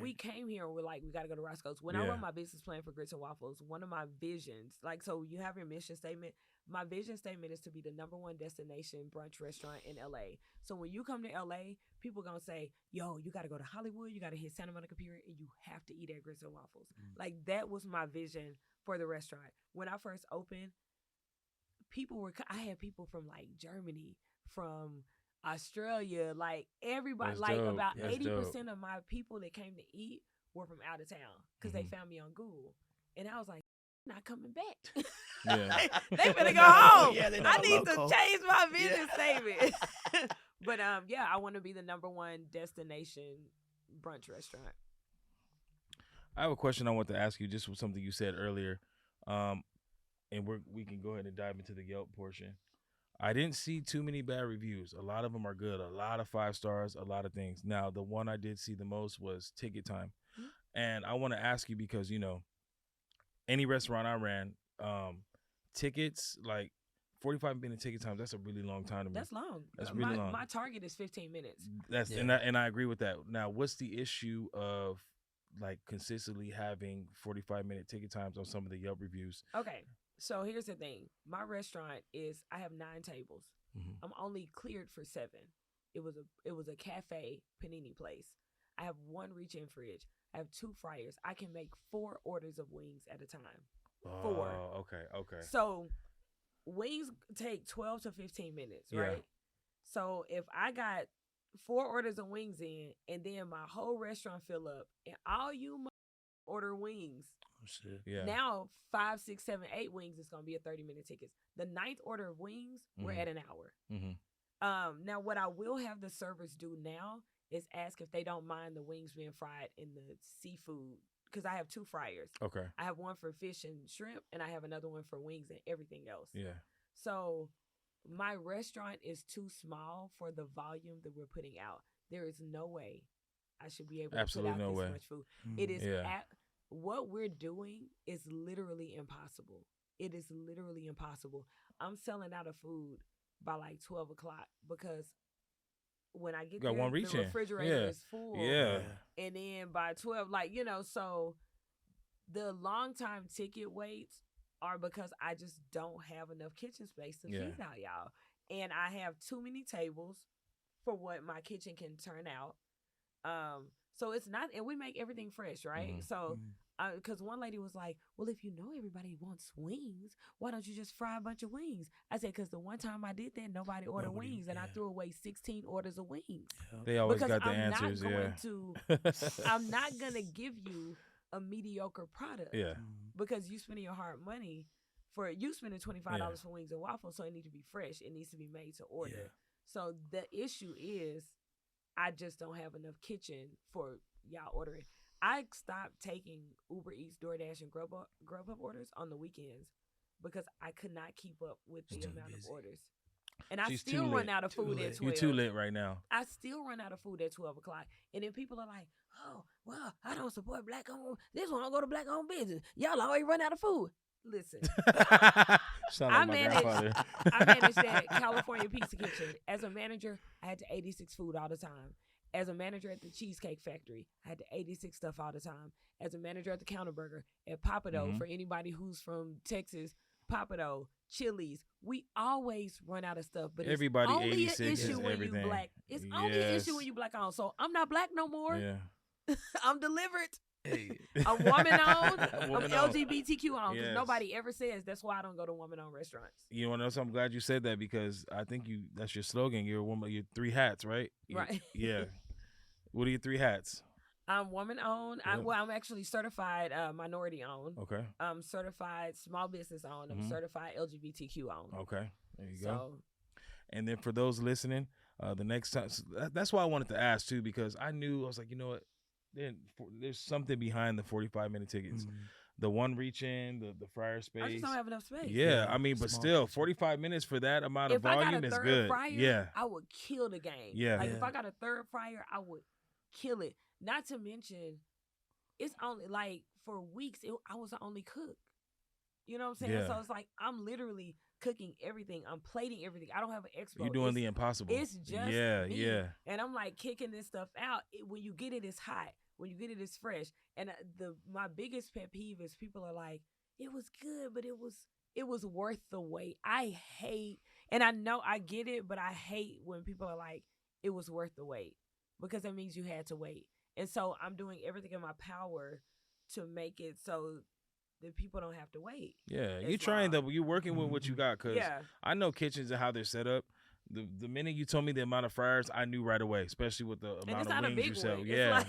Speaker 3: We came here and we're like, we got to go to Roscoe's. When I wrote my business plan for Gritz N Wafflez, one of my visions, like, so you have your mission statement. My vision statement is to be the #1 destination brunch restaurant in LA. So when you come to LA, people going to say, yo, you got to go to Hollywood, you got to hit Santa Monica Pier, and you have to eat at Gritz N Wafflez. Like, that was my vision for the restaurant. When I first opened, I had people from like Germany, from Australia, like everybody,
Speaker 1: That's dope.
Speaker 3: about
Speaker 1: That's
Speaker 3: 80% of my people that came to eat were from out of town because they found me on Google. And I was like, not coming back.
Speaker 1: Yeah.
Speaker 3: They better go home.
Speaker 2: Yeah,
Speaker 3: I need to change my vision statement. But I want to be the #1 destination brunch restaurant.
Speaker 1: I have a question I want to ask you, just with something you said earlier, and we can go ahead and dive into the Yelp portion. I didn't see too many bad reviews. A lot of them are good. A lot of 5 stars. A lot of things. Now, the one I did see the most was Ticket Time, and I want to ask you because any restaurant I ran, tickets, like 45-minute ticket times, that's a really long time to me.
Speaker 3: That's long.
Speaker 1: That's really long.
Speaker 3: My target is 15 minutes.
Speaker 1: And I agree with that. Now, what's the issue of like consistently having 45-minute ticket times on some of the Yelp reviews?
Speaker 3: Okay, so here's the thing. My restaurant I have 9 tables.
Speaker 1: Mm-hmm.
Speaker 3: I'm only cleared for 7. It was a cafe panini place. I have 1 reach-in fridge. I have 2 fryers. I can make 4 orders of wings at a time. 4.
Speaker 1: Oh, okay.
Speaker 3: So wings take 12 to 15 minutes, right? So if I got 4 orders of wings in, and then my whole restaurant fill up, and all you order wings,
Speaker 2: Oh, shit.
Speaker 1: Yeah.
Speaker 3: now 5, 6, 7, 8 wings is gonna be a 30-minute ticket. The 9th order of wings, we're at an hour.
Speaker 1: Mm-hmm.
Speaker 3: Now what I will have the servers do now is ask if they don't mind the wings being fried in the seafood, because I have 2 fryers.
Speaker 1: Okay.
Speaker 3: I have one for fish and shrimp, and I have another one for wings and everything else.
Speaker 1: Yeah.
Speaker 3: So my restaurant is too small for the volume that we're putting out. There is no way I should be able to put out this much food. It is what we're doing is literally impossible. It is literally impossible. I'm selling out of food by like 12 o'clock because when I get there, the refrigerator is full.
Speaker 1: Yeah.
Speaker 3: And then by 12, like, you know, so the long time ticket waits are because I just don't have enough kitchen space to feed out y'all. And I have too many tables for what my kitchen can turn out. So it's not, and we make everything fresh, right? So, because one lady was like, well, if you know everybody wants wings, why don't you just fry a bunch of wings? I said, because the one time I did that, nobody ordered wings, and I threw away 16 orders of wings.
Speaker 1: They always got the answers,
Speaker 3: I'm not going to give you a mediocre product.
Speaker 1: Yeah.
Speaker 3: Because you spending your hard money for, you spending $25 for wings and waffles, so it needs to be fresh. It needs to be made to order. Yeah. So the issue is, I just don't have enough kitchen for y'all ordering. I stopped taking Uber Eats, DoorDash, and Grubhub orders on the weekends because I could not keep up with the amount of orders. And I still run out of food at 12.
Speaker 1: You're too lit right now.
Speaker 3: I still run out of food at 12 o'clock. And then people are like, oh, well, I don't support black-owned. This one, I'll go to black-owned business. Y'all always run out of food. Listen, I managed that California Pizza Kitchen. As a manager, I had to 86 food all the time. As a manager at the Cheesecake Factory, I had to 86 stuff all the time. As a manager at the Counterburger, at Papado, for anybody who's from Texas, Papado, Chili's, we always run out of stuff. But
Speaker 1: everybody
Speaker 3: it's only
Speaker 1: 86
Speaker 3: an issue
Speaker 1: is
Speaker 3: when
Speaker 1: everything.
Speaker 3: you black. It's only an issue when you black on. So I'm not black no more.
Speaker 1: Yeah.
Speaker 3: I'm delivered.
Speaker 2: Hey.
Speaker 3: I'm woman-owned. I'm LGBTQ-owned. Because nobody ever says that's why I don't go to woman-owned restaurants.
Speaker 1: You want to know something? I'm glad you said that because I think that's your slogan. You're a woman. You're 3 hats, right?
Speaker 3: Right.
Speaker 1: Yeah. What are your 3 hats?
Speaker 3: I'm woman-owned.
Speaker 1: Yeah.
Speaker 3: I'm actually certified minority-owned.
Speaker 1: Okay.
Speaker 3: I'm certified small business-owned. I'm certified LGBTQ-owned.
Speaker 1: Okay. There you go. And then for those listening, the next time, that's why I wanted to ask too, because I was like, you know what? There's something behind the 45-minute tickets. The one reach in, the fryer space.
Speaker 3: I just don't have enough space.
Speaker 1: Yeah, I mean, but still, 45 minutes for that amount of volume is good.
Speaker 3: Fryer, I would kill the game.
Speaker 1: Yeah.
Speaker 3: Like if I got a 3rd fryer, I would kill it. Not to mention, it's only like for weeks, I was the only cook. You know what I'm saying?
Speaker 1: Yeah.
Speaker 3: So it's like I'm literally cooking everything. I'm plating everything. I don't have an expert.
Speaker 1: You're doing the impossible.
Speaker 3: It's just me.
Speaker 1: Yeah.
Speaker 3: And I'm like kicking this stuff out. When you get it, it's hot. When you get it, it's fresh. And my biggest pet peeve is people are like, it was good, but it was worth the wait. I hate, and I know I get it, but I hate when people are like, it was worth the wait, because that means you had to wait. And so I'm doing everything in my power to make it so that people don't have to wait.
Speaker 1: Yeah, you're trying you're working with what you got, because I know kitchens and how they're set up. The minute you told me the amount of fryers, I knew right away, especially with the amount of wings you sell. Yeah.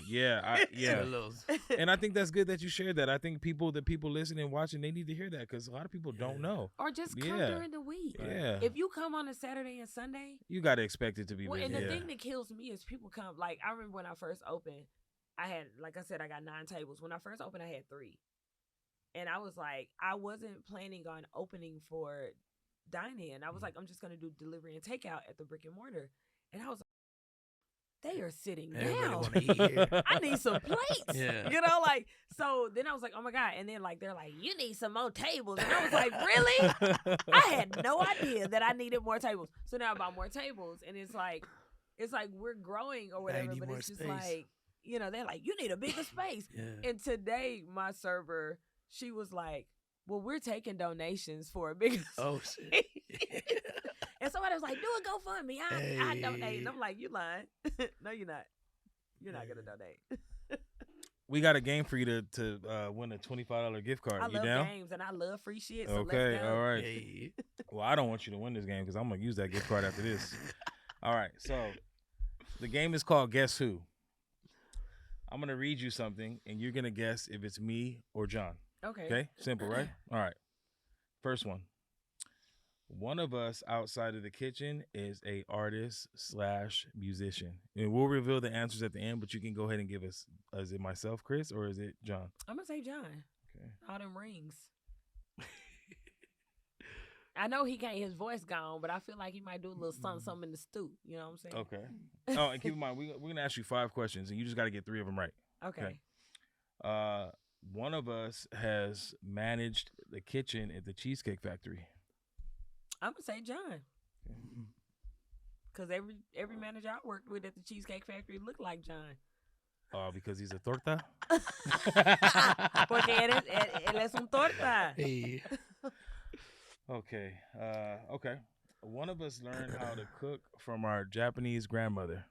Speaker 1: And I think that's good that you shared that. I think the people listening and watching, they need to hear that, because a lot of people don't know.
Speaker 3: Or just come during the week.
Speaker 1: Yeah.
Speaker 3: If you come on a Saturday and Sunday,
Speaker 1: you got to expect it to be busy.
Speaker 3: And the thing that kills me is people come, like I remember when I first opened, I had, like I said, I got 9 tables. When I first opened, I had 3. And I was like, I wasn't planning on opening for dine-in. I was like, I'm just going to do delivery and takeout at the brick and mortar. And I was like, they are sitting down. I need some plates.
Speaker 2: Yeah.
Speaker 3: You know, like, so then I was like, oh my God. And then like, they're like, you need some more tables. And I was like, really? I had no idea that I needed more tables. So now I bought more tables, and it's like we're growing or whatever, but it's just space. Like, you know, they're like, you need a bigger space. Yeah. And today my server, she was like, well, we're taking donations for a bigger space. And somebody was like, do a GoFundMe. I donate. And I'm like, you lying. No, you're not. You're not going to donate.
Speaker 1: We got a game for you to win a $25 gift card.
Speaker 3: I
Speaker 1: you
Speaker 3: love
Speaker 1: down?
Speaker 3: games, and I love free shit. So
Speaker 1: okay,
Speaker 3: let's go.
Speaker 1: All right. Hey. Well, I don't want you to win this game because I'm going to use that gift card after this. All right, so the game is called Guess Who. I'm gonna read you something, and you're gonna guess if it's me or John.
Speaker 3: Okay.
Speaker 1: Okay, simple, right? All right. First one. One of us outside of the kitchen is a artist / musician, and we'll reveal the answers at the end. But you can go ahead and give us. Is it myself, Chris, or is it John?
Speaker 3: I'm gonna say John.
Speaker 1: Okay.
Speaker 3: All them rings. I know he can't. His voice gone, but I feel like he might do a little something in the stew. You know what I'm saying?
Speaker 1: Okay. Oh, and keep in mind, we're gonna ask you 5 questions, and you just got to get 3 of them right.
Speaker 3: Okay.
Speaker 1: One of us has managed the kitchen at the Cheesecake Factory.
Speaker 3: I'm gonna say John. Cause every manager I worked with at the Cheesecake Factory looked like John.
Speaker 1: Because he's a torta.
Speaker 3: Porque él es un torta.
Speaker 2: Hey.
Speaker 1: Okay. Okay. One of us learned how to cook from our Japanese grandmother.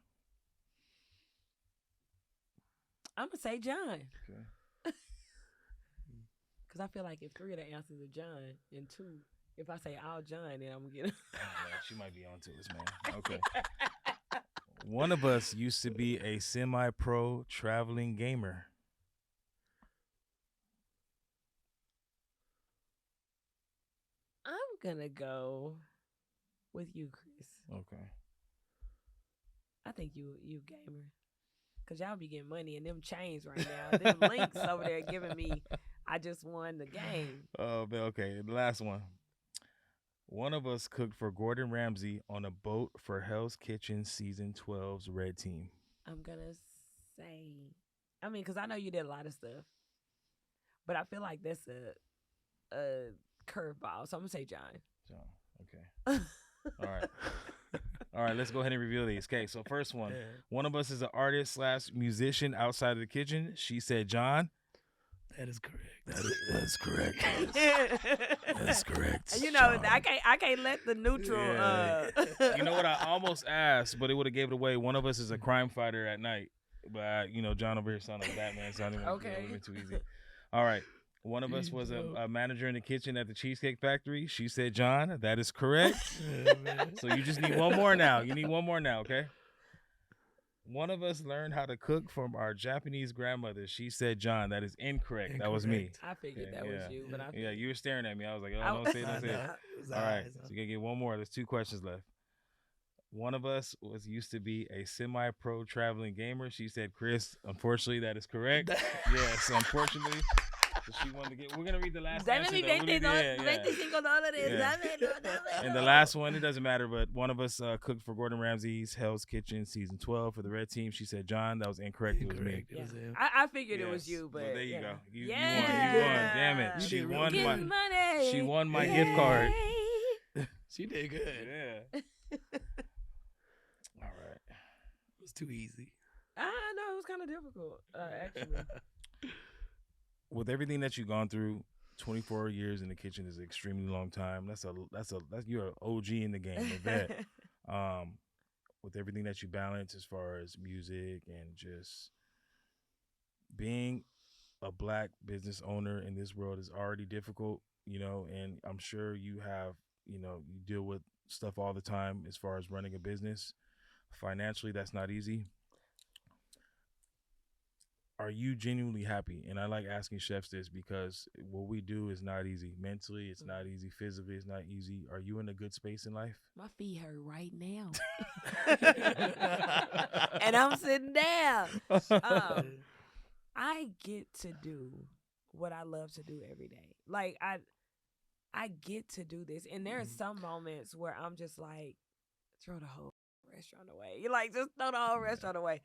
Speaker 3: I'm gonna say John.
Speaker 1: Okay.
Speaker 3: Cause I feel like if 3 of the answers are John and 2, if I say all John, then I'm gonna get it.
Speaker 1: Yeah, she might be on to us, man. Okay. One of us used to be a semi-pro traveling gamer.
Speaker 3: I'm gonna go with you, Chris.
Speaker 1: Okay.
Speaker 3: I think you gamer. Cause y'all be getting money and them chains right now. Them links over there giving me I just won the game.
Speaker 1: Oh, man, okay. The last one. One of us cooked for Gordon Ramsay on a boat for Hell's Kitchen Season 12's Red Team.
Speaker 3: I'm gonna say, I mean, cause I know you did a lot of stuff, but I feel like that's a curveball. So I'm gonna say John.
Speaker 1: John, okay. All right. All right, let's go ahead and reveal these. Okay, so first one. One of us is an artist / musician outside of the kitchen. She said John.
Speaker 2: That is correct.
Speaker 1: That's correct. That's correct.
Speaker 3: You know, John. I can't let the neutral.
Speaker 1: Yeah. You know what? I almost asked, but it would have gave it away. One of us is a crime fighter at night, but John over here sounded like Batman, so I didn't want to too easy. All right. One of us was a manager in the kitchen at the Cheesecake Factory. She said John. That is correct. So you just need one more now. You need one more now, okay? One of us learned how to cook from our Japanese grandmother. She said John. That is incorrect. That was me.
Speaker 3: I figured that was you, but
Speaker 1: you were staring at me. I was like, oh, don't say it. All right, so you gotta get one more. There's 2 questions left. One of us used to be a semi-pro traveling gamer. She said Chris. Unfortunately, that is correct. Yes, unfortunately. So she wanted to get. We're gonna read the last answer. And the last one, it doesn't matter, but one of us cooked for Gordon Ramsay's Hell's Kitchen Season 12 for the Red Team. She said John. That was incorrect. It was me.
Speaker 3: Yeah. I figured it was you, but
Speaker 1: well, there you go. You won. Damn it. She won my gift card.
Speaker 2: She did good.
Speaker 1: Yeah. All right.
Speaker 2: It was too easy.
Speaker 3: I know it was kind of difficult, actually.
Speaker 1: With everything that you've gone through, 24 years in the kitchen is an extremely long time. That's you're an OG in the game, a vet. With everything that you balance as far as music and just being a Black business owner in this world is already difficult, and I'm sure you have, you deal with stuff all the time as far as running a business. Financially, that's not easy. Are you genuinely happy? And I like asking chefs this because what we do is not easy. Mentally, it's not easy. Physically, it's not easy. Are you in a good space in life?
Speaker 3: My feet hurt right now. And I'm sitting down. I get to do what I love to do every day. Like, I get to do this. And there are some moments where I'm just like, throw the whole restaurant away. You're like, just throw the whole restaurant away.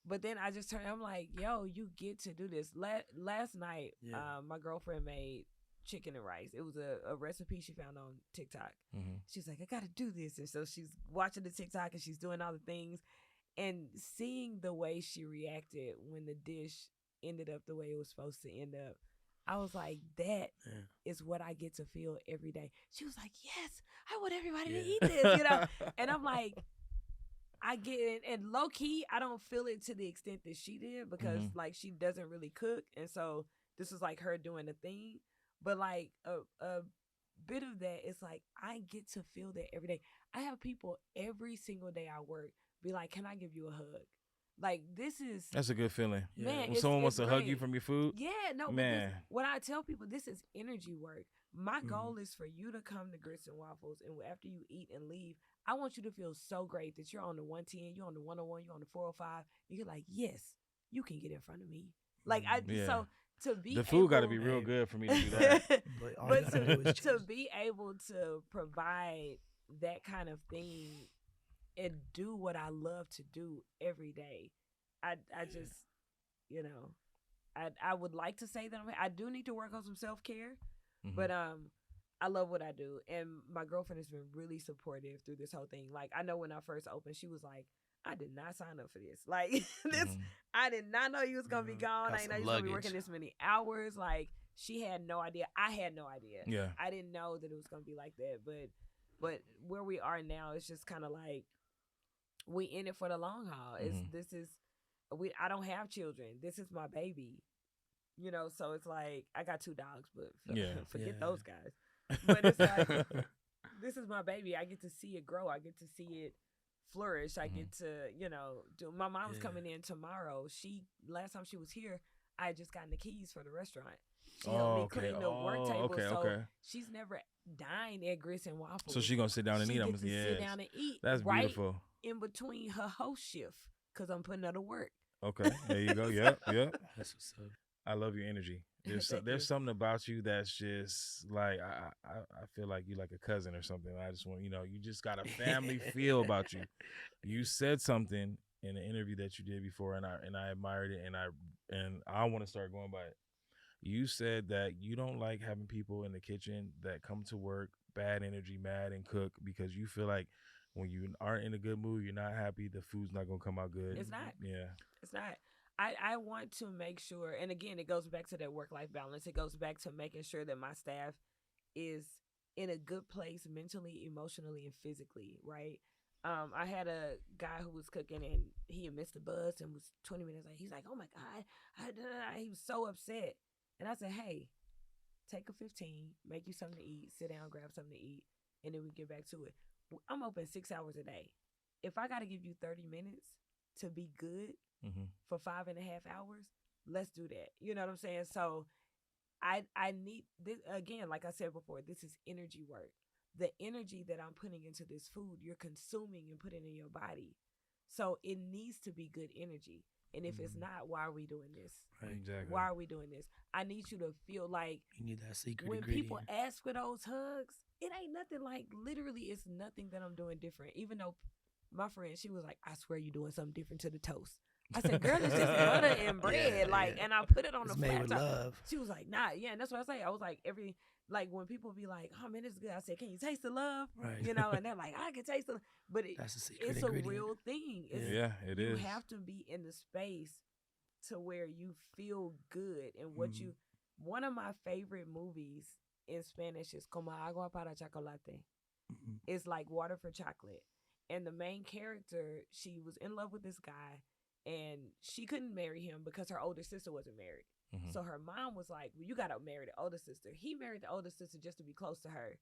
Speaker 3: But then I just turned, I'm like, yo, you get to do this. Last night, my girlfriend made chicken and rice. It was a recipe she found on TikTok. Mm-hmm. She's like, I got to do this. And so she's watching the TikTok and she's doing all the things. And seeing the way she reacted when the dish ended up the way it was supposed to end up, I was like, that is what I get to feel every day. She was like, yes, I want everybody to eat this, And I'm like, I get it, and low key, I don't feel it to the extent that she did because like she doesn't really cook, and so this is like her doing the thing. But like a bit of that, it's like I get to feel that every day. I have people every single day I work be like, "Can I give you a hug?" Like,
Speaker 1: that's a good feeling.
Speaker 3: Man,
Speaker 1: when someone wants to hug you
Speaker 3: great.
Speaker 1: from your food.
Speaker 3: Yeah, no,
Speaker 1: man.
Speaker 3: Because when I tell people this is energy work, my goal is for you to come to Gritz N Wafflez, and after you eat and leave, I want you to feel so great that you're on the 110, you're on the 101, you're on the 405, and you're like, yes, you can get in front of me. Like, so to be
Speaker 1: the food got to be real good for me to do that.
Speaker 3: but to be able to provide that kind of thing and do what I love to do every day, I just, you know, I would like to say that I do need to work on some self-care, but I love what I do, and my girlfriend has been really supportive through this whole thing. Like, I know when I first opened, she was like, I did not sign up for this. Like, I did not know you was gonna be gone. I didn't know you was gonna be working this many hours. Like, she had no idea. I had no idea.
Speaker 1: Yeah,
Speaker 3: I didn't know that it was gonna be like that. But where we are now, it's just kind of like we in it for the long haul. I don't have children. This is my baby. You know, so it's like I got 2 dogs, but forget those guys. But it's like this is my baby. I get to see it grow. I get to see it flourish. I get to, you know, do. My mom's coming in tomorrow. Last time she was here, I had just gotten the keys for the restaurant. She helped me clean the work table. So she's never dined at Gritz N Wafflez.
Speaker 1: So she gonna sit down and eat.
Speaker 3: She gets to sit down and eat.
Speaker 1: That's
Speaker 3: right
Speaker 1: beautiful.
Speaker 3: In between her host shift, because I'm putting her to work.
Speaker 1: Okay, there you go. Yep.
Speaker 2: That's what's up.
Speaker 1: I love your energy. There's something about you that's just like I feel like you like a cousin or something. I just want, you know, you just got a family feel about you. You said something in an interview that you did before, and I admired it, and I want to start going by it. You said that you don't like having people in the kitchen that come to work bad energy, mad, and cook because you feel like when you aren't in a good mood, you're not happy, the food's not gonna come out good.
Speaker 3: It's not.
Speaker 1: Yeah.
Speaker 3: It's not. I want to make sure, and again, it goes back to that work-life balance. It goes back to making sure that my staff is in a good place mentally, emotionally, and physically, right? I had a guy who was cooking, and he had missed the bus and was 20 minutes late. He's like, oh, my God. He was so upset. And I said, hey, take a 15, make you something to eat, sit down, grab something to eat, and then we get back to it. I'm open 6 hours a day. If I got to give you 30 minutes to be good for 5.5 hours, let's do that. You know what I'm saying? So I need this, again, like I said before, this is energy work. The energy that I'm putting into this food, you're consuming and putting in your body. So it needs to be good energy. And if it's not, why are we doing this?
Speaker 2: Right.
Speaker 1: Exactly.
Speaker 3: Why are we doing this? I need you to feel like
Speaker 2: you need that secret
Speaker 3: when
Speaker 2: ingredient.
Speaker 3: people ask for those hugs, it ain't nothing like, literally, it's nothing that I'm doing different. Even though my friend, she was like, I swear you're doing something different to the toast. I said, girl, it's just butter and bread. And I put it on
Speaker 2: it's
Speaker 3: the
Speaker 2: made
Speaker 3: flat
Speaker 2: with
Speaker 3: top.
Speaker 2: love.
Speaker 3: She was like, nah, yeah, and that's what I say. I was like, when people be like, oh man, this is good, I said, can you taste the love?
Speaker 2: Right.
Speaker 3: You know, and they're like, I can taste the love. But
Speaker 2: that's a secret
Speaker 3: it's
Speaker 2: ingredient.
Speaker 3: a real thing.
Speaker 1: It is.
Speaker 3: You have to be in the space to where you feel good. And what one of my favorite movies in Spanish is Como agua para chocolate. It's like water for chocolate. And the main character, she was in love with this guy, and she couldn't marry him because her older sister wasn't married. So her mom was like, well, you got to marry the older sister. He married the older sister just to be close to her.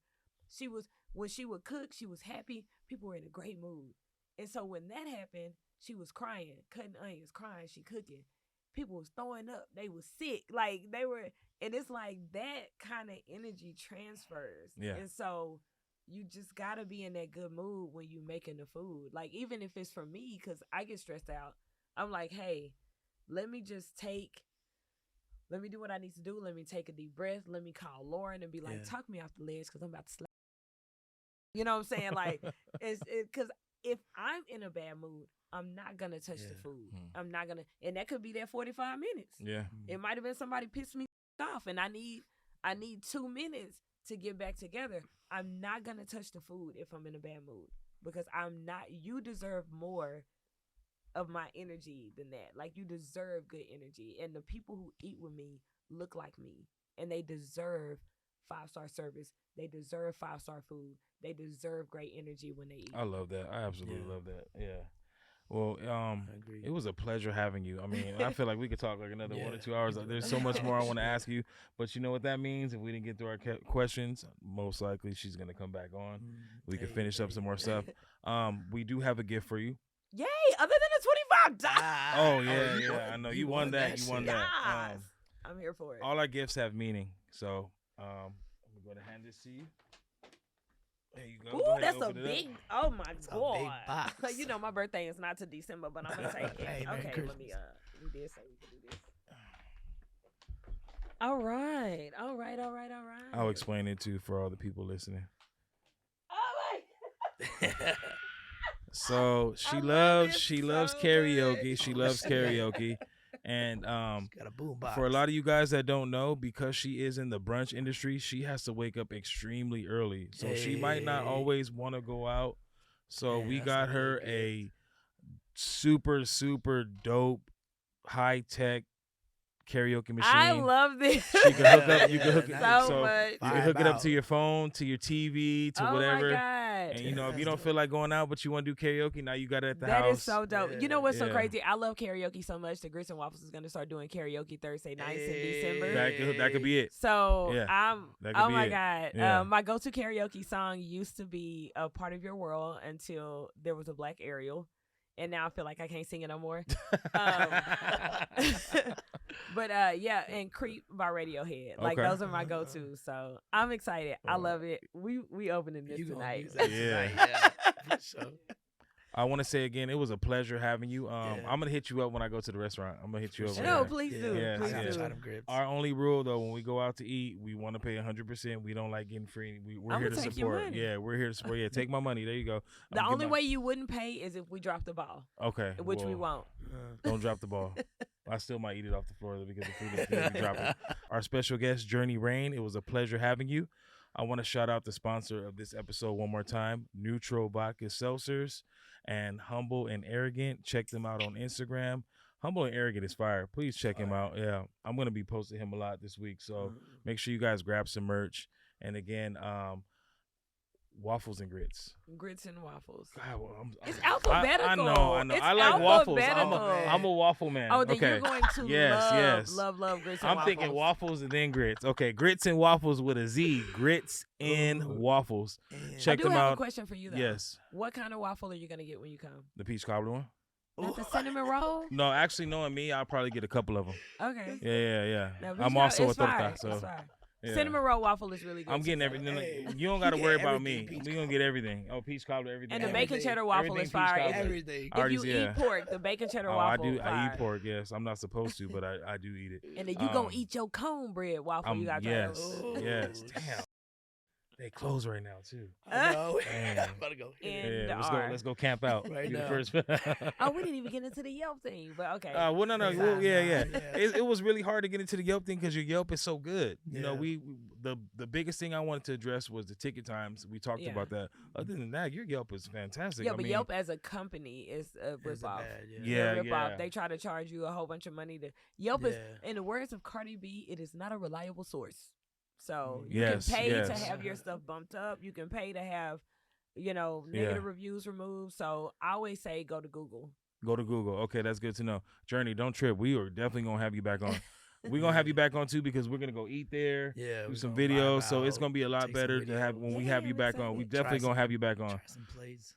Speaker 3: When she would cook, she was happy. People were in a great mood. And so when that happened, she was crying, cutting onions, crying, she cooking. People was throwing up. They was sick. And it's like that kind of energy transfers.
Speaker 1: Yeah.
Speaker 3: And so you just got to be in that good mood when you making the food. Like, even if it's for me, because I get stressed out, I'm like, hey, let me do what I need to do. Let me take a deep breath. Let me call Lauren and be like, talk me off the ledge because I'm about to slap. You know what I'm saying? Like, because if I'm in a bad mood, I'm not going to touch the food. I'm not going to, and that could be there 45 minutes.
Speaker 1: Yeah.
Speaker 3: It might have been somebody pissed me off, and I need 2 minutes to get back together. I'm not going to touch the food if I'm in a bad mood, because you deserve more of my energy than that. Like, you deserve good energy, and the people who eat with me look like me, and they deserve 5-star service. They deserve 5-star food. They deserve great energy when they eat.
Speaker 1: I love that. I absolutely love that. Yeah. Well,
Speaker 2: agree.
Speaker 1: it was a pleasure having you. I mean, I feel like we could talk like another 1 or 2 hours.
Speaker 2: Yeah.
Speaker 1: There's so much more I want to ask you, but you know what that means? If we didn't get through our questions, most likely she's gonna come back on. We can finish up some more stuff. We do have a gift for you.
Speaker 3: Yay! Other than the $25.
Speaker 1: Oh yeah. I know you won that. You won that.
Speaker 3: Yes. I'm here for it.
Speaker 1: All our gifts have meaning, so I'm going to hand this to you. There you go.
Speaker 3: Ooh, that's a big. Oh my
Speaker 2: a big
Speaker 3: god!
Speaker 2: box.
Speaker 3: You know my birthday is not to December, but I'm gonna take it.
Speaker 2: Hey, Merry
Speaker 3: Okay,
Speaker 2: Christmas.
Speaker 3: let me. We did say we could do this. All right.
Speaker 1: I'll explain it too for all the people listening.
Speaker 3: Oh my.
Speaker 1: So
Speaker 3: I love
Speaker 1: loves
Speaker 3: it so
Speaker 1: karaoke.
Speaker 3: much.
Speaker 1: She loves karaoke, and
Speaker 2: Got a boom box.
Speaker 1: for a lot of you guys that don't know, because she is in the brunch industry, she has to wake up extremely early. So she might not
Speaker 2: Hey.
Speaker 1: always want to go out. So
Speaker 2: Yeah,
Speaker 1: we
Speaker 2: that's
Speaker 1: got
Speaker 2: a
Speaker 1: her
Speaker 2: good
Speaker 1: a super, super dope, high tech karaoke machine.
Speaker 3: I love this.
Speaker 1: She can hook up. You
Speaker 2: Yeah,
Speaker 1: can hook it.
Speaker 2: nice.
Speaker 3: so
Speaker 1: So
Speaker 3: much.
Speaker 1: you can hook it up
Speaker 2: Vibe
Speaker 1: to
Speaker 2: out.
Speaker 1: your phone, to your TV, to
Speaker 3: Oh
Speaker 1: whatever.
Speaker 3: my god.
Speaker 1: And you know, if you
Speaker 2: That's
Speaker 1: don't feel like going out, but you want to do karaoke, now you got it at the
Speaker 3: That
Speaker 1: house.
Speaker 3: is so dope.
Speaker 2: Yeah.
Speaker 3: You know what's so
Speaker 1: Yeah.
Speaker 3: crazy? I love karaoke so much that Gritz N Wafflez is going to start doing karaoke Thursday nights in December.
Speaker 1: That could be it.
Speaker 3: So
Speaker 1: Yeah,
Speaker 3: I'm.
Speaker 1: that could
Speaker 3: Oh
Speaker 1: be
Speaker 3: my
Speaker 1: it.
Speaker 3: god!
Speaker 1: Yeah.
Speaker 3: My go-to karaoke song used to be "A Part of Your World" until there was a Black Ariel, and now I feel like I can't sing it no more. But yeah, and "Creep" by Radiohead. Like
Speaker 1: Okay.
Speaker 3: those are my go-tos. So I'm excited. I love it. We opening this
Speaker 2: You gonna
Speaker 3: tonight.
Speaker 2: use that
Speaker 1: Yeah.
Speaker 2: tonight, yeah. For sure.
Speaker 1: I want to say again, it was a pleasure having you.
Speaker 2: Yeah.
Speaker 1: I'm gonna hit you up when I go to the restaurant. I'm gonna hit you up.
Speaker 2: For
Speaker 1: on
Speaker 3: No,
Speaker 1: that.
Speaker 3: please do.
Speaker 1: Yes,
Speaker 3: Please
Speaker 2: I gotta
Speaker 1: yes.
Speaker 3: do.
Speaker 2: try them grits.
Speaker 1: Our only rule though, when we go out to eat, we want to pay 100%. We don't like getting free. We're
Speaker 3: I'ma
Speaker 1: here to
Speaker 3: take your
Speaker 1: support.
Speaker 3: money.
Speaker 1: Yeah, we're here to support. Yeah, take my money. There you go.
Speaker 3: The
Speaker 1: Get
Speaker 3: only
Speaker 1: my-
Speaker 3: way you wouldn't pay is if we drop the ball,
Speaker 1: Okay.
Speaker 3: which we
Speaker 1: well,
Speaker 3: won't.
Speaker 1: Don't drop the ball. I still might eat it off the floor though, because the food is good. We drop it. Our special guest, Jurni Rayne. It was a pleasure having you. I want to shout out the sponsor of this episode one more time, Nütrl Vodka Seltzers and Humble and Arrogant. Check them out on Instagram. Humble and Arrogant is fire. Please check him out. Yeah, I'm going to be posting him a lot this week. So make sure you guys grab some merch. And again, waffles and grits.
Speaker 3: Grits and waffles.
Speaker 1: God, well,
Speaker 3: It's alphabetical.
Speaker 1: I know.
Speaker 3: It's
Speaker 1: I like waffles.
Speaker 3: alphabetical.
Speaker 1: I'm a waffle man.
Speaker 3: Oh, then
Speaker 1: okay.
Speaker 3: you're going to
Speaker 1: Yes.
Speaker 3: love grits and
Speaker 1: I'm
Speaker 3: waffles.
Speaker 1: thinking waffles and then grits. Okay, Grits and Waffles with a Z. Grits and
Speaker 2: Ooh.
Speaker 1: Waffles.
Speaker 2: Yeah.
Speaker 1: Check
Speaker 3: I do
Speaker 1: them
Speaker 3: have
Speaker 1: out.
Speaker 3: a question for you though.
Speaker 1: Yes,
Speaker 3: What kind of waffle are you gonna get when you come?
Speaker 1: the peach cobbler one.
Speaker 3: Not the
Speaker 2: Ooh.
Speaker 3: cinnamon roll?
Speaker 1: No, actually, knowing me, I'll probably get a couple of them.
Speaker 3: Okay.
Speaker 1: Yeah.
Speaker 3: Now,
Speaker 1: I'm
Speaker 3: peach
Speaker 1: also a
Speaker 3: it's fire.
Speaker 1: torta, so
Speaker 3: It's fire.
Speaker 1: yeah.
Speaker 3: Cinnamon roll waffle is really good.
Speaker 1: I'm getting
Speaker 3: too.
Speaker 1: everything.
Speaker 2: Hey,
Speaker 1: You don't
Speaker 2: you
Speaker 1: got to
Speaker 2: get
Speaker 1: worry about
Speaker 2: everything
Speaker 1: me.
Speaker 2: peach
Speaker 1: We gonna get everything. Oh, peach cobbler, everything.
Speaker 3: And the
Speaker 2: Everything.
Speaker 3: bacon cheddar waffle
Speaker 1: Everything
Speaker 3: is
Speaker 1: peach
Speaker 3: fire.
Speaker 1: cobbler.
Speaker 2: Everything.
Speaker 1: I already-
Speaker 3: If you
Speaker 1: yeah.
Speaker 3: eat pork, the bacon cheddar
Speaker 1: Oh, I
Speaker 3: waffle
Speaker 1: do. I
Speaker 3: fire.
Speaker 1: eat pork. Yes, I'm not supposed to, but I do eat it.
Speaker 3: And then you gonna
Speaker 1: Um,
Speaker 3: eat your cornbread waffle. You got
Speaker 1: yes,
Speaker 2: Oh.
Speaker 1: yes. Damn. They close right now too.
Speaker 2: I know.
Speaker 1: Damn.
Speaker 2: I'm about to go hit
Speaker 3: And
Speaker 2: it.
Speaker 1: Yeah,
Speaker 3: the R.
Speaker 1: let's go camp out.
Speaker 2: Right
Speaker 1: Be the
Speaker 2: now.
Speaker 1: first.
Speaker 3: Oh, we didn't even get into the Yelp thing, but okay.
Speaker 1: Well, no,
Speaker 2: Next
Speaker 1: well,
Speaker 2: time,
Speaker 1: yeah.
Speaker 2: nah, yeah.
Speaker 1: It was really hard to get into the Yelp thing because your Yelp is so good. You know,
Speaker 2: Yeah.
Speaker 1: the biggest thing I wanted to address was the ticket times. We talked
Speaker 3: Yeah.
Speaker 1: about that. Other than that, your Yelp is fantastic.
Speaker 3: Yeah,
Speaker 1: I
Speaker 3: but
Speaker 1: mean,
Speaker 3: Yelp as a company is a
Speaker 2: It's a
Speaker 3: ripoff.
Speaker 2: bad,
Speaker 1: Yeah.
Speaker 3: They're a ripoff. They try to charge you a whole bunch of money. Yelp is,
Speaker 2: Yeah.
Speaker 3: in the words of Cardi B, it is not a reliable source. So
Speaker 2: Mm.
Speaker 3: you
Speaker 1: Yes,
Speaker 3: can pay to
Speaker 1: yes.
Speaker 3: have your stuff bumped up. You can pay to have,
Speaker 1: Yeah.
Speaker 3: negative reviews removed. So I always say go to Google.
Speaker 1: Go to Google. Okay, that's good to know. Jurni, don't trip. We are definitely gonna have you back on. We're gonna have you back on too because we're gonna go eat there.
Speaker 2: Yeah.
Speaker 1: Do
Speaker 2: we
Speaker 1: some
Speaker 2: gonna vibe
Speaker 1: videos, so it's
Speaker 2: out,
Speaker 1: gonna be a lot
Speaker 2: take some
Speaker 1: better to have when we have
Speaker 3: Yeah,
Speaker 1: you
Speaker 3: I'm
Speaker 1: back on. We
Speaker 3: excited.
Speaker 1: definitely
Speaker 2: Try
Speaker 1: gonna have
Speaker 2: some-
Speaker 1: you back on.
Speaker 2: Try some plates.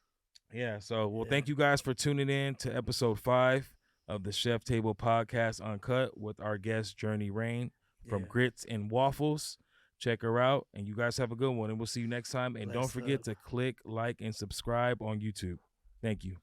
Speaker 1: Yeah. So, well,
Speaker 2: Yeah.
Speaker 1: thank you guys for tuning in to episode 5 of the Chef Table Podcast Uncut with our guest Jurni Rayne from
Speaker 2: Yeah.
Speaker 1: Grits N Waffles. Check her out, and you guys have a good one. And we'll see you next time. And don't
Speaker 2: Blessed
Speaker 1: forget
Speaker 2: up.
Speaker 1: to click, like, and subscribe on YouTube. Thank you.